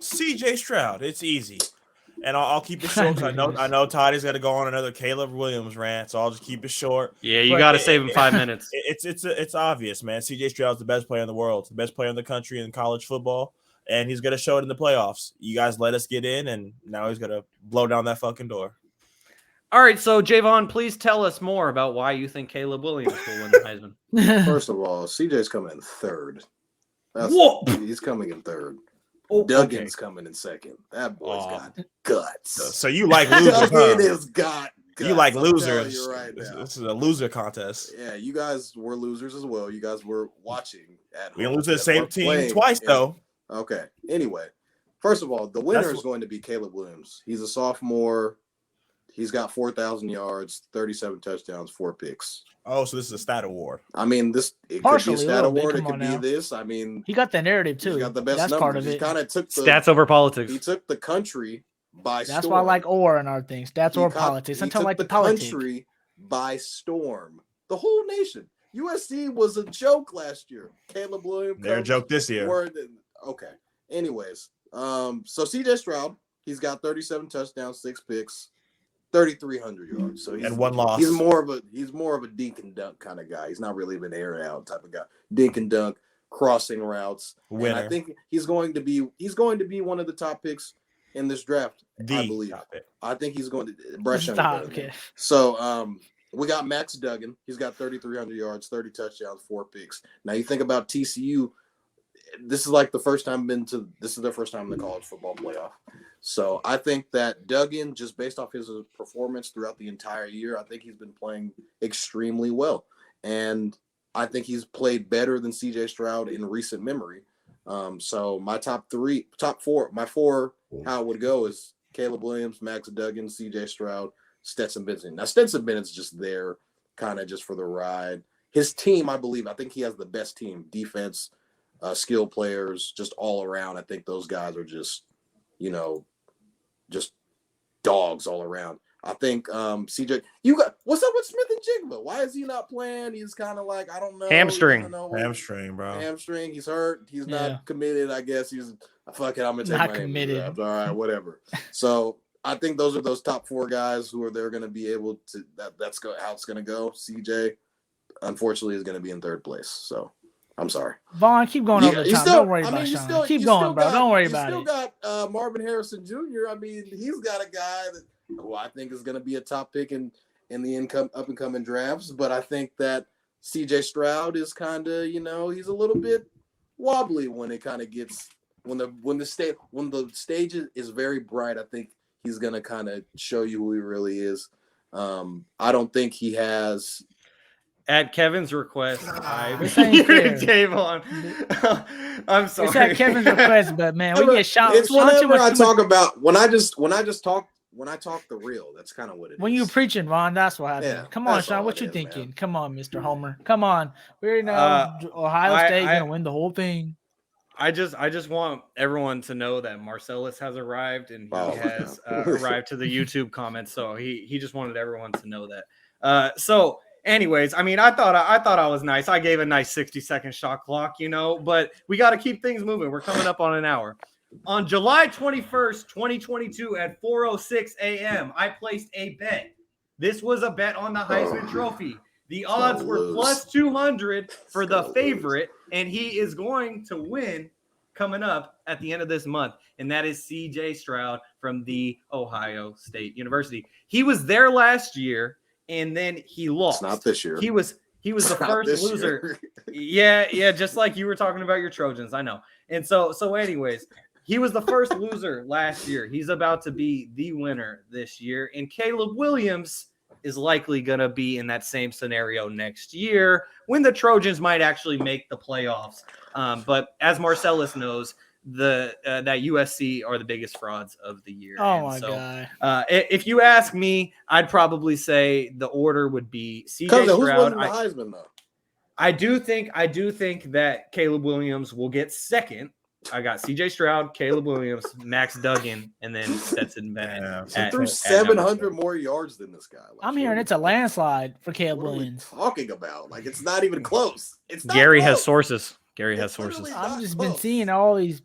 C.J. Stroud. It's easy. And I'll keep it short because I know Toddy's got to go on another Caleb Williams rant, so I'll just keep it short. Yeah, you got to save him 5 minutes. It's obvious, man. C.J. Stroud's the best player in the world, the best player in the country in college football, and he's going to show it in the playoffs. You guys let us get in, and now he's going to blow down that fucking door. All right, so Jaevon, please tell us more about why you think Caleb Williams will win the Heisman. First of all, CJ's coming in third. Whoa! He's coming in third. Oh, Duggan's coming in second. That boy's got guts. So you like losers, Duggan has got guts. You like losers. You right now. This is a loser contest. Yeah, you guys were losers as well. You guys were watching at We home. lose to the same team twice, though. Okay. Anyway, first of all, the winner is going to be Caleb Williams. He's a sophomore. He's got 4,000 yards, 37 touchdowns, 4 picks. Oh, so this is a stat award. I mean, it could be a stat award. It could be this. I mean, he got the narrative too. He got the best That's numbers. part of it. He kind of took stats over politics. He took the country by storm. That's why I like or in our thing. Stats over politics. Sometimes like the country by storm. The whole nation. USC was a joke last year. Caleb Williams. They're a joke this year. Okay. Anyways, so C.J. Stroud, he's got 37 touchdowns, 6 picks. 3,300 yards. So and 1 loss. He's more of a dink and dunk kind of guy. He's not really an air out type of guy. Dink and dunk, crossing routes. Winner. And I think he's going to be one of the top picks in this draft. I believe. I think he's going to brush okay. So we got Max Duggan. He's got 3,300 yards, 30 touchdowns, 4 picks. Now you think about TCU. This is like their first time in the college football playoff. So I think that Duggan, just based off his performance throughout the entire year, I think he's been playing extremely well. And I think he's played better than C.J. Stroud in recent memory. So my my four, how it would go is Caleb Williams, Max Duggan, C.J. Stroud, Stetson Bennett. Now Stetson Bennett's just there kind of just for the ride. His team, I think he has the best team, defense, skill players, just all around. I think those guys are just, just dogs all around. I think CJ, what's up with Smith and Jigba? Why is he not playing? He's kind of like, I don't know. Hamstring, bro. Hamstring. He's hurt. He's not committed. I guess he's fuck it. I'm gonna take not my committed. All right, whatever. So I think those are those top 4 guys who are they're going to be able to. That's how it's going to go. CJ, unfortunately, is going to be in 3rd place. So. I'm sorry. Vaughn, keep going over the time. Don't worry about Shaun. Keep going, bro. Don't worry about it. You still got Marvin Harrison Jr. I mean, he's got a guy who I think is going to be a top pick in the up and coming drafts. But I think that CJ Stroud is kind of, he's a little bit wobbly when it kind of gets when the stage is very bright. I think he's gonna kind of show you who he really is. I don't think he has. At Kevin's request, This ain't fair. Jaevon. I'm sorry. It's at Kevin's request, but man, we get shot. It's whenever I talk about when I talk the real. That's kind of what it is. When you preaching, Ron, that's what happens. Yeah, Come on, that's Shaun, all what it you is, thinking? man. Come on, Mr. Homer. Come on. We already know Ohio State gonna win the whole thing. I just want everyone to know that Marcellus has arrived, and he has arrived to the YouTube comments. So he just wanted everyone to know that. So anyways, I mean, I thought I was nice. I gave a nice 60-second shot clock, but we got to keep things moving. We're coming up on an hour. On July 21st, 2022 at 4:06 a.m., I placed a bet. This was a bet on the Heisman Trophy. The odds were plus 200 for the favorite, and he is going to win coming up at the end of this month, and that is CJ Stroud from the Ohio State University. He was there last year, and then he lost. It's not this year. He was the first loser. Yeah, just like you were talking about your Trojans, I know. And so anyways, he was the first loser last year. He's about to be the winner this year, and Caleb Williams is likely going to be in that same scenario next year when the Trojans might actually make the playoffs. But as Marcellus knows, that USC are the biggest frauds of the year. Oh, my God. If you ask me, I'd probably say the order would be CJ Stroud. Who's winning the Heisman, though? I do think that Caleb Williams will get second. I got CJ Stroud, Caleb Williams, Max Duggan, and then Stetson Bennett. He threw 700 more yards than this guy. I'm hearing it's a landslide for Caleb Williams. What are we talking about? Like, it's not even close. It's not Gary close. has sources. Gary has sources. I've just been seeing all these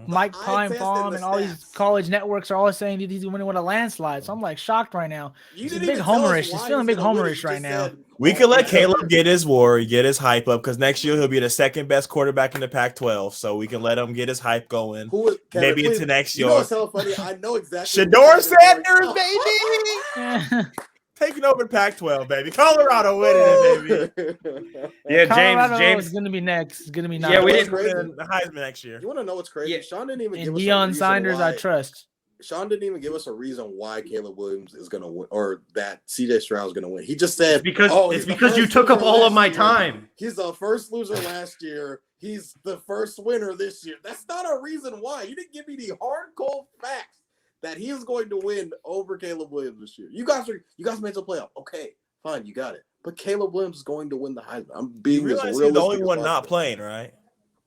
Mike Pine Farm and all these college networks are all saying that he's winning with a landslide. So I'm like shocked right now. It's big homerish. It's feeling big homerish right now. We could let Caleb get his war, get his hype up, because next year he'll be the second best quarterback in the Pac-12. So we can let him get his hype going. Maybe into next year. You know what's so funny? I know exactly. Shador Sanders, baby. Taking over the Pac-12, baby. Colorado winning it, baby. Yeah, James is going to be next. It's going to be Yeah, we didn't win the Heisman next year. You want to know what's crazy? Yeah. Shaun didn't even give us Deion Sanders, I trust. Shaun didn't even give us a reason why Caleb Williams is going to win or that CJ Stroud is going to win. He just said it's because you took up all of my time. He's the first loser last year. He's the first winner this year. That's not a reason why. You didn't give me the hard cold facts that he is going to win over Caleb Williams this year. You guys made the playoff. Okay, fine, you got it. But Caleb Williams is going to win the Heisman. I'm being realize he's the only one not playing, right?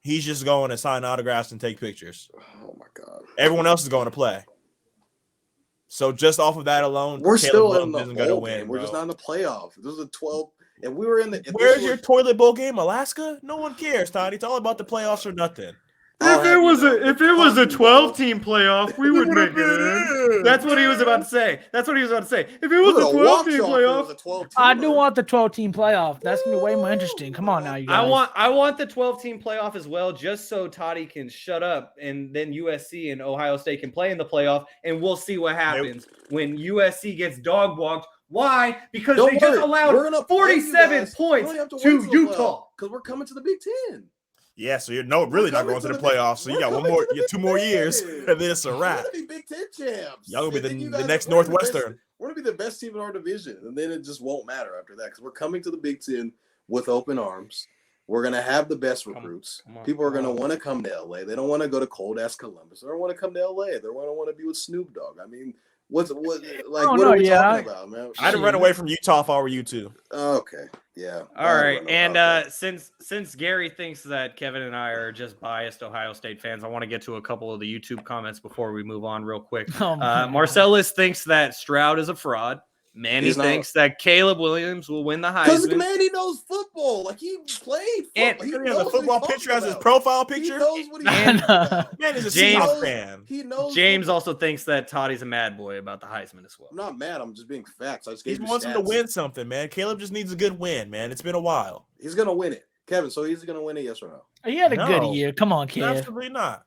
He's just going to sign autographs and take pictures. Oh my God! Everyone else is going to play. So just off of that alone, we're Caleb still in the isn't going to win. We're just not in the playoff. This is a 12, and we were in the. Where's your toilet bowl game, Alaska? No one cares, Todd. It's all about the playoffs or nothing. If it was a 12-team playoff, we would make it in. That's what he was about to say. If it was a 12-team playoff, I do want the 12-team playoff. That's gonna be way more interesting. Come on now, you guys. I want the 12-team playoff as well, just so Toddy can shut up, and then USC and Ohio State can play in the playoff, and we'll see what happens when USC gets dog walked. Why? Because they just allowed 47 points to Utah. Because we're coming to the Big Ten. Yeah, so you're really not going to the playoffs. So you got 2 more years, and then it's a wrap. We're gonna be Big Ten champs. Y'all gonna be the next Northwestern. We're gonna be the best team in our division, and then it just won't matter after that because we're coming to the Big Ten with open arms. We're gonna have the best recruits. People are gonna want to come to LA. They don't want to go to cold ass Columbus. They don't want to come to LA. They want to be with Snoop Dogg. I mean, what are we talking about, man? I'd run away from Utah if I were you too. Okay, yeah. All right, and since Gary thinks that Kevin and I are just biased Ohio State fans, I want to get to a couple of the YouTube comments before we move on real quick. Marcellus thinks that Stroud is a fraud. Manny thinks that Caleb Williams will win the Heisman. Because Manny knows football. Like, he played football. He has a football picture as his profile picture. He knows what he's about. Man is a Seahawks fan. He knows. James also thinks that Toddy's a mad boy about the Heisman as well. I'm not mad. I'm just being facts. He wants him to win something, man. Caleb just needs a good win, man. It's been a while. He's going to win it. Kevin, so he's going to win it, yes or no? He had a good year. Come on, kid. Absolutely not.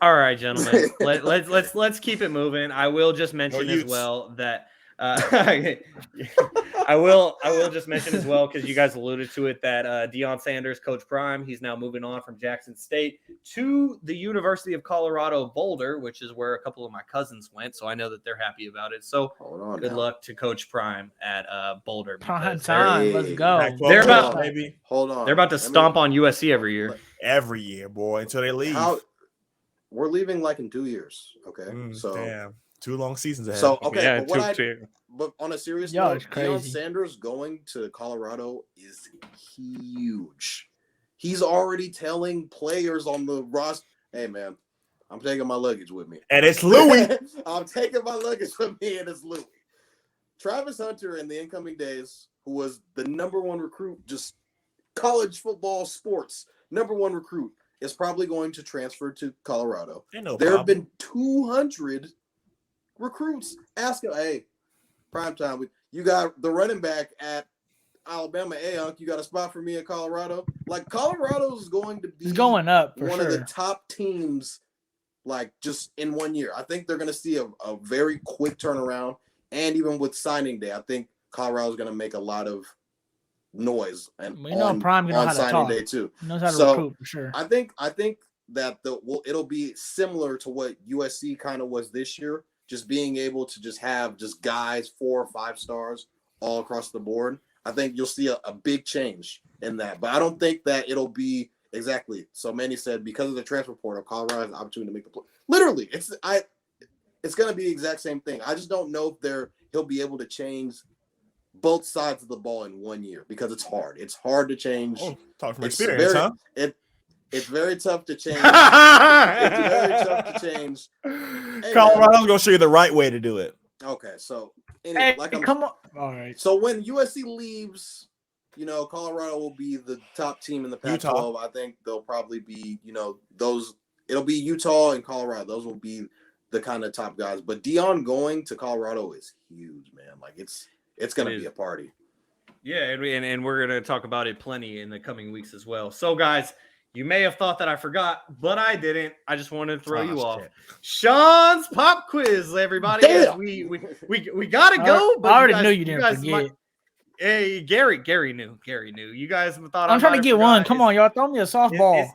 All right, gentlemen. Let's keep it moving. I will just mention as well that I will just mention as well, because you guys alluded to it, that Deion Sanders, Coach Prime, he's now moving on from Jackson State to the University of Colorado Boulder, which is where a couple of my cousins went. So I know that they're happy about it. So good luck to Coach Prime at Boulder. Prime time, let's go. They're about maybe. Hold on. They're about to stomp on USC every year. Every year, boy, until they leave. We're leaving like in 2 years. Okay, so damn. 2 long seasons ahead. So okay, yeah, but on a serious Yo, note, Deion Sanders going to Colorado is huge. He's already telling players on the roster, "Hey man, I'm taking my luggage with me." And it's Louis. I'm taking my luggage with me, and it's Louis. Travis Hunter in the incoming days, who was the #1 recruit, just college football sports #1 recruit, is probably going to transfer to Colorado. There have been 200 recruits asking, "Hey, primetime, you got the running back at Alabama. Hey, Unc, you got a spot for me in Colorado?" Like, Colorado's going to be going up for one sure. of the top teams, like, just in 1 year. I think they're going to see a very quick turnaround. And even with signing day, I think Colorado's going to make a lot of noise. And we know Prime can know how to signing talk. day too. He knows how to recruit for sure. I think that it'll be similar to what USC kind of was this year. Just being able to just have just guys 4 or 5 stars all across the board. I think you'll see a big change in that. But I don't think that it'll be exactly. So Manny said, because of the transfer portal, Colorado has an opportunity to make the play. Literally, it's going to be the exact same thing. I just don't know if he'll be able to change both sides of the ball in 1 year, because it's hard. It's hard to change. Oh, talk from experience, huh? It's very tough to change. It's very tough to change. Hey, Colorado's going to show you the right way to do it. Okay, so anyway, come on. All right. So when USC leaves, Colorado will be the top team in the Pac-12. I think they'll probably be, it'll be Utah and Colorado. Those will be the kind of top guys. But Deion going to Colorado is huge, man. Like, it's going to be a party. Yeah, and we're going to talk about it plenty in the coming weeks as well. So, guys, you may have thought that I forgot, but I didn't. I just wanted to throw you off. Shaun's pop quiz, everybody. Damn. We gotta go. But I already knew you didn't forget. Hey, Gary knew. You guys thought I'm trying to get one. Come on, y'all, throw me a softball.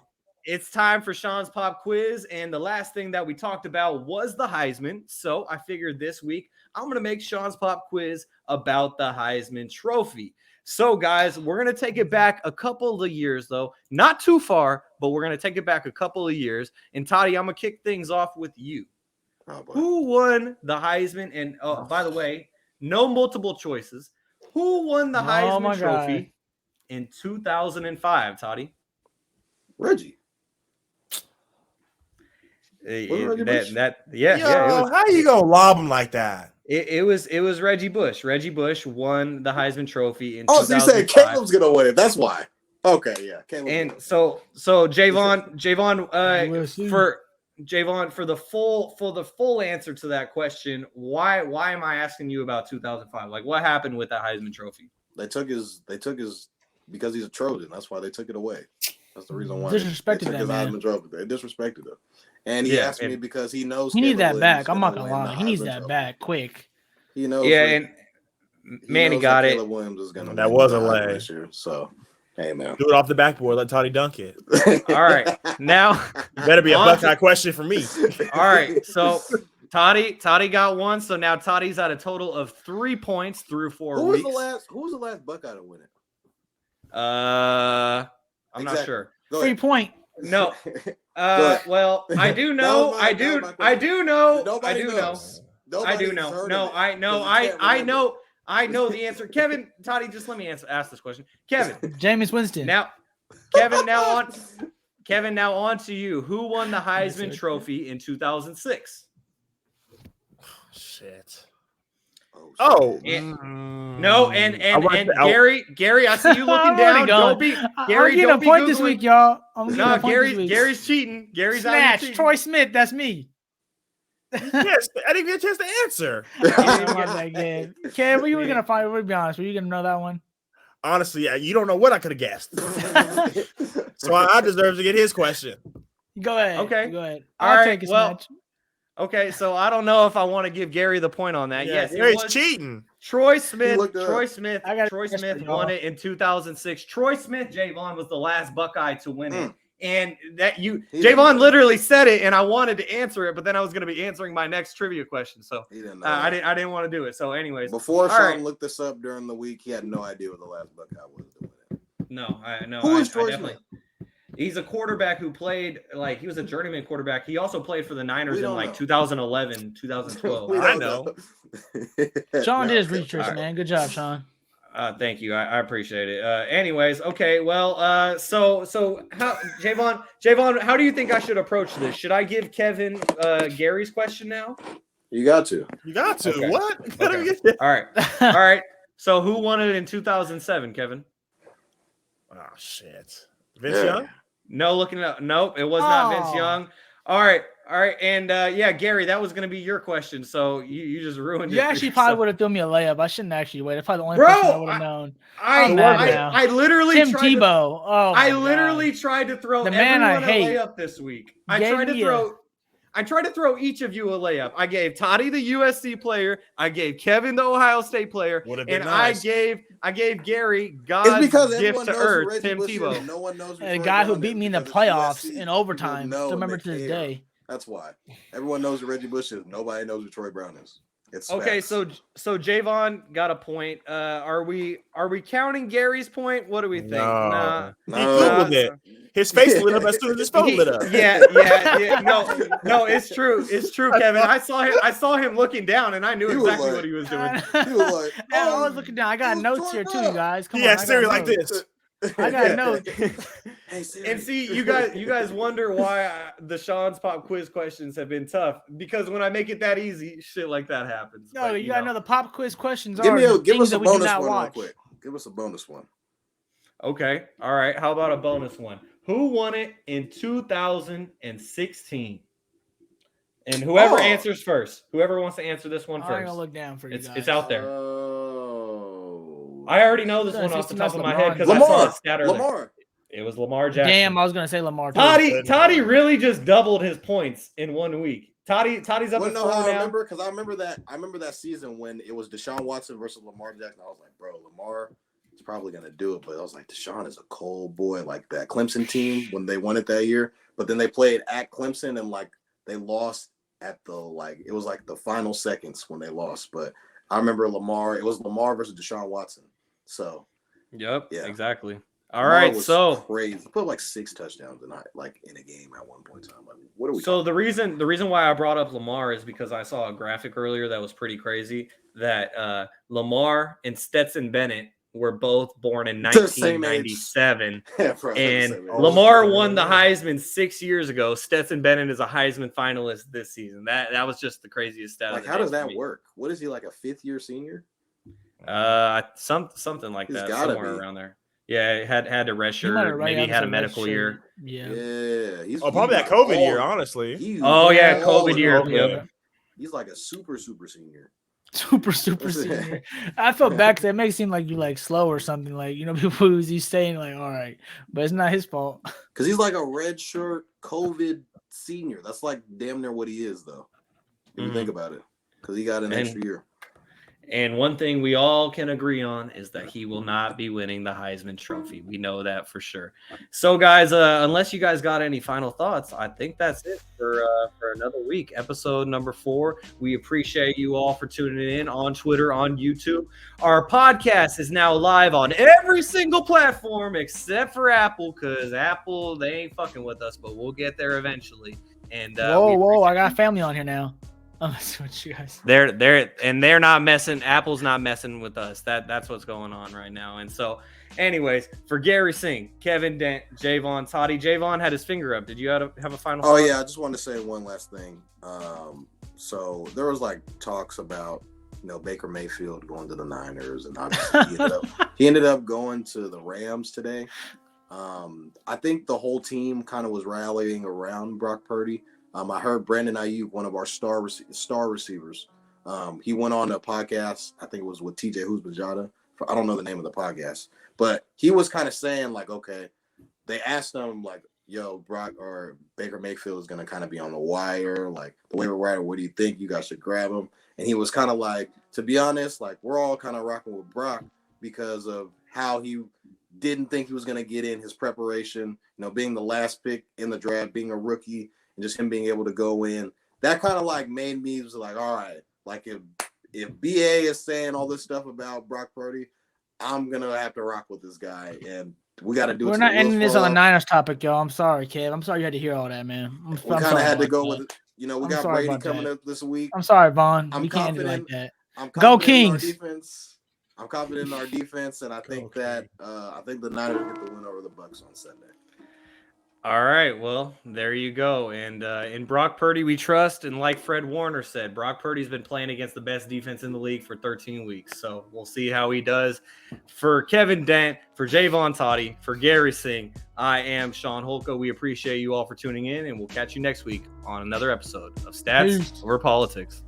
It's time for Shaun's pop quiz, and the last thing that we talked about was the Heisman. So I figured this week I'm gonna make Shaun's pop quiz about the Heisman Trophy. So, guys, we're going to take it back a couple of years, though. Not too far, but we're going to take it back a couple of years. And, Toddy, I'm going to kick things off with you. Who won the Heisman? And, by the way, no multiple choices. Who won the Heisman Trophy in 2005, Toddy? Reggie. How you going to lob him like that? It was Reggie Bush. Reggie Bush won the Heisman Trophy in 2005. So you said Caleb's gonna win it. That's why. Okay, yeah. And so Jaevon, for the full answer to that question, why am I asking you about 2005? Like, what happened with that Heisman Trophy? They took his because he's a Trojan. That's why they took it away. That's the reason why disrespected they took his Heisman Trophy. They disrespected him. And he asked me because he knows he needs that back. I'm not gonna lie. He needs that back quick. He knows. Yeah, and Manny got it. Caleb Williams is gonna. That was a leg this year. So, hey man, do it off the backboard. Let Toddy dunk it. All right, now better be a Buckeye question for me. All right, so Toddy got one. So now Toddy's at a total of 3 points through 4 weeks. Who was the last Buckeye to win it? I'm not sure. 3 point. No. Well, I do know. I do know. No, I know the answer. Kevin, Toddy, just let me ask this question. Kevin. Jameis Winston. Now on to you. Who won the Heisman Trophy in 2006? Shit. No, and Gary, I see you looking down. Don't be Gary. I'm getting a point this week, y'all. Gary's cheating. Gary's Snatch. cheating. Troy Smith, that's me. Yes, I didn't get a chance to answer. Kev, what you were gonna find? We'll be honest. Were you gonna know that one? Honestly, you don't know what I could have guessed. So I deserve to get his question. Go ahead. Okay. Go ahead. All I'll right, take his well, match. Okay, so I don't know if I want to give Gary the point on that. Yes, Gary's it was cheating. Troy Smith. looked it Troy up. Smith. I got Troy it Smith yesterday, won y'all. it in 2006. Troy Smith, Jaevon was the last Buckeye to win it. And that He didn't Jaevon know. literally said it, and I wanted to answer it, but then I was going to be answering my next trivia question, so He didn't know I that. didn't want to do it. So, anyways, Before All Shaun right. looked this up during the week, he had no idea what the last Buckeye was doing it. no, Who is I Troy definitely. Smith? He's a quarterback who played he was a journeyman quarterback. He also played for the Niners We in don't know. 2011, 2012. We I don't know. Sean No, did his okay. research, All right. man. Good job, Sean. Thank you. I appreciate it. Anyways, okay. Well, so how Jaevon, how do you think I should approach this? Should I give Kevin Gary's question now? You got to. You got to. Okay. What? Okay. All right. All right. So who won it in 2007, Kevin? Oh, shit. Vince Yeah. Young? No, looking up. Nope, it was not Vince Oh. Young. All right. And yeah, Gary, that was gonna be your question. So you just ruined it. You for actually yourself. probably would have thrown me a layup. I shouldn't actually wait. That's probably the only Bro, person I would have known. I I'm mad now. literally Tim tried to Tebow. Oh, I my literally God. tried to throw The man I everyone a hate layup this week. I gave tried to me throw each of you a layup. I gave Toddy the USC player. I gave Kevin the Ohio State player, Would have been and nice. I gave Gary It's God's because gift everyone to knows who earth, Reggie Tim Bush is. Tebow. No one knows who A Troy guy who Brown beat is me in the because playoffs it's USC. in People overtime. know Still remember and to this care. day. That's why. Everyone knows who Reggie Bush is. Nobody knows who Troy Brown is. It's Okay, facts. so Jaevon got a point. Are we counting Gary's point? What do we think? No. Nah. He No. Googled it. His face lit up as soon as his phone lit up. Yeah. No, it's true. It's true, Kevin. I saw him looking down, and I knew He was exactly like- what he was doing. He was like, I "Oh, was looking down. I got it was notes Troy here too, Brown." you guys. Come Yeah, on. I got Siri like notes. this. I got notes. Hey, Siri. And see, you guys wonder why the Shaun's pop quiz questions have been tough, because when I make it that easy, shit like that happens. No, But, you gotta know the pop quiz questions Give are give things us a that we do bonus not one real watch. quick. Give us a bonus one. Okay, all right. How about a bonus one? Who won it in 2016? And whoever answers first, whoever wants to answer this one I'm first, gonna look down for you guys. it's out there. Oh. I already know this Yeah, one it's off the just top of Lamar. my head because I saw Lamar. a stat earlier. Lamar. It was Lamar Jackson. Damn, I was gonna say Lamar. too. Toddy really just doubled his points in 1 week. Toddy's up Well, at no, 4 I now. remember because I remember that season when it was Deshaun Watson versus Lamar Jackson. I was like, bro, Lamar is probably gonna do it, but I was like, Deshaun is a cold boy. Like that Clemson team when they won it that year, but then they played at Clemson and like they lost at it was like the final seconds when they lost. But I remember Lamar. It was Lamar versus Deshaun Watson. So Yep, Yeah. exactly. All Lamar right, was so crazy. He put like 6 touchdowns in a game at one point in time. Like, what are we? So the reason why I brought up Lamar is because I saw a graphic earlier that was pretty crazy that Lamar and Stetson Bennett were both born in The same age. 1997, Yeah, bro, and same age. Lamar won the Heisman 6 years ago. Stetson Bennett is a Heisman finalist this season. That was just the craziest stat. Like, of the how day does for that me. work? What is he, like a 5th-year senior? Something like He's that, gotta somewhere be. around there. Yeah, had a red He might have shirt, right maybe out had a of medical red year. shirt. Yeah. Yeah, he's Probably that like COVID year, all- honestly. Oh yeah, all COVID in year. all. Yep. He's like a super senior. Super senior. I felt bad because it makes it seem like you like slow or something. Like, you know, people who's he's saying like, all right, but it's not his fault. Because he's like a red shirt COVID senior. That's like damn near what he is, though. If you think about it, because he got an extra year. And one thing we all can agree on is that he will not be winning the Heisman Trophy. We know that for sure. So, guys, unless you guys got any final thoughts, I think that's it for another week, episode number 4. We appreciate you all for tuning in on Twitter, on YouTube. Our podcast is now live on every single platform except for Apple, because Apple, they ain't fucking with us, but we'll get there eventually. And Whoa, I got family on here now. I'm messing with you guys. They're not messing. Apple's not messing with us. That's what's going on right now. And so, anyways, for Gary Singh, Kevin Dent, Jaevon, Toddy. Jaevon had his finger up. Did you have a final? Oh thought? yeah, I just wanted to say one last thing. So there was like talks about Baker Mayfield going to the Niners, and obviously he ended up going to the Rams today. I think the whole team kind of was rallying around Brock Purdy. I heard Brandon Ayuk, one of our star receivers. He went on a podcast. I think it was with TJ Huzbajada. I don't know the name of the podcast, but he was kind of saying like, okay, they asked him like, yo, Brock or Baker Mayfield is going to kind of be on the wire. Like, the waiver wire, what do you think? You guys should grab him. And he was kind of like, to be honest, like, we're all kind of rocking with Brock because of how he didn't think he was going to get in his preparation, being the last pick in the draft, being a rookie, and just him being able to go in. That kind of like made me was like, all right, like if BA is saying all this stuff about Brock Purdy, I'm going to have to rock with this guy. And we got to do it. We're not ending this on the Niners topic, y'all. I'm sorry, Kev. I'm sorry you had to hear all that, man. We kind of had to go with it. We got Brady coming up this week. I'm sorry, Vaughn. We can't do it like that. Go Kings. I'm confident in our defense, and I think that I think the Niners get the win over the Bucs on Sunday. All right, well, there you go. And in Brock Purdy, we trust. And like Fred Warner said, Brock Purdy's been playing against the best defense in the league for 13 weeks. So we'll see how he does. For Kevin Dent, for Jaevon Toddy, for Gary Singh, I am Shaun Holka. We appreciate you all for tuning in, and we'll catch you next week on another episode of Stats Over Politics.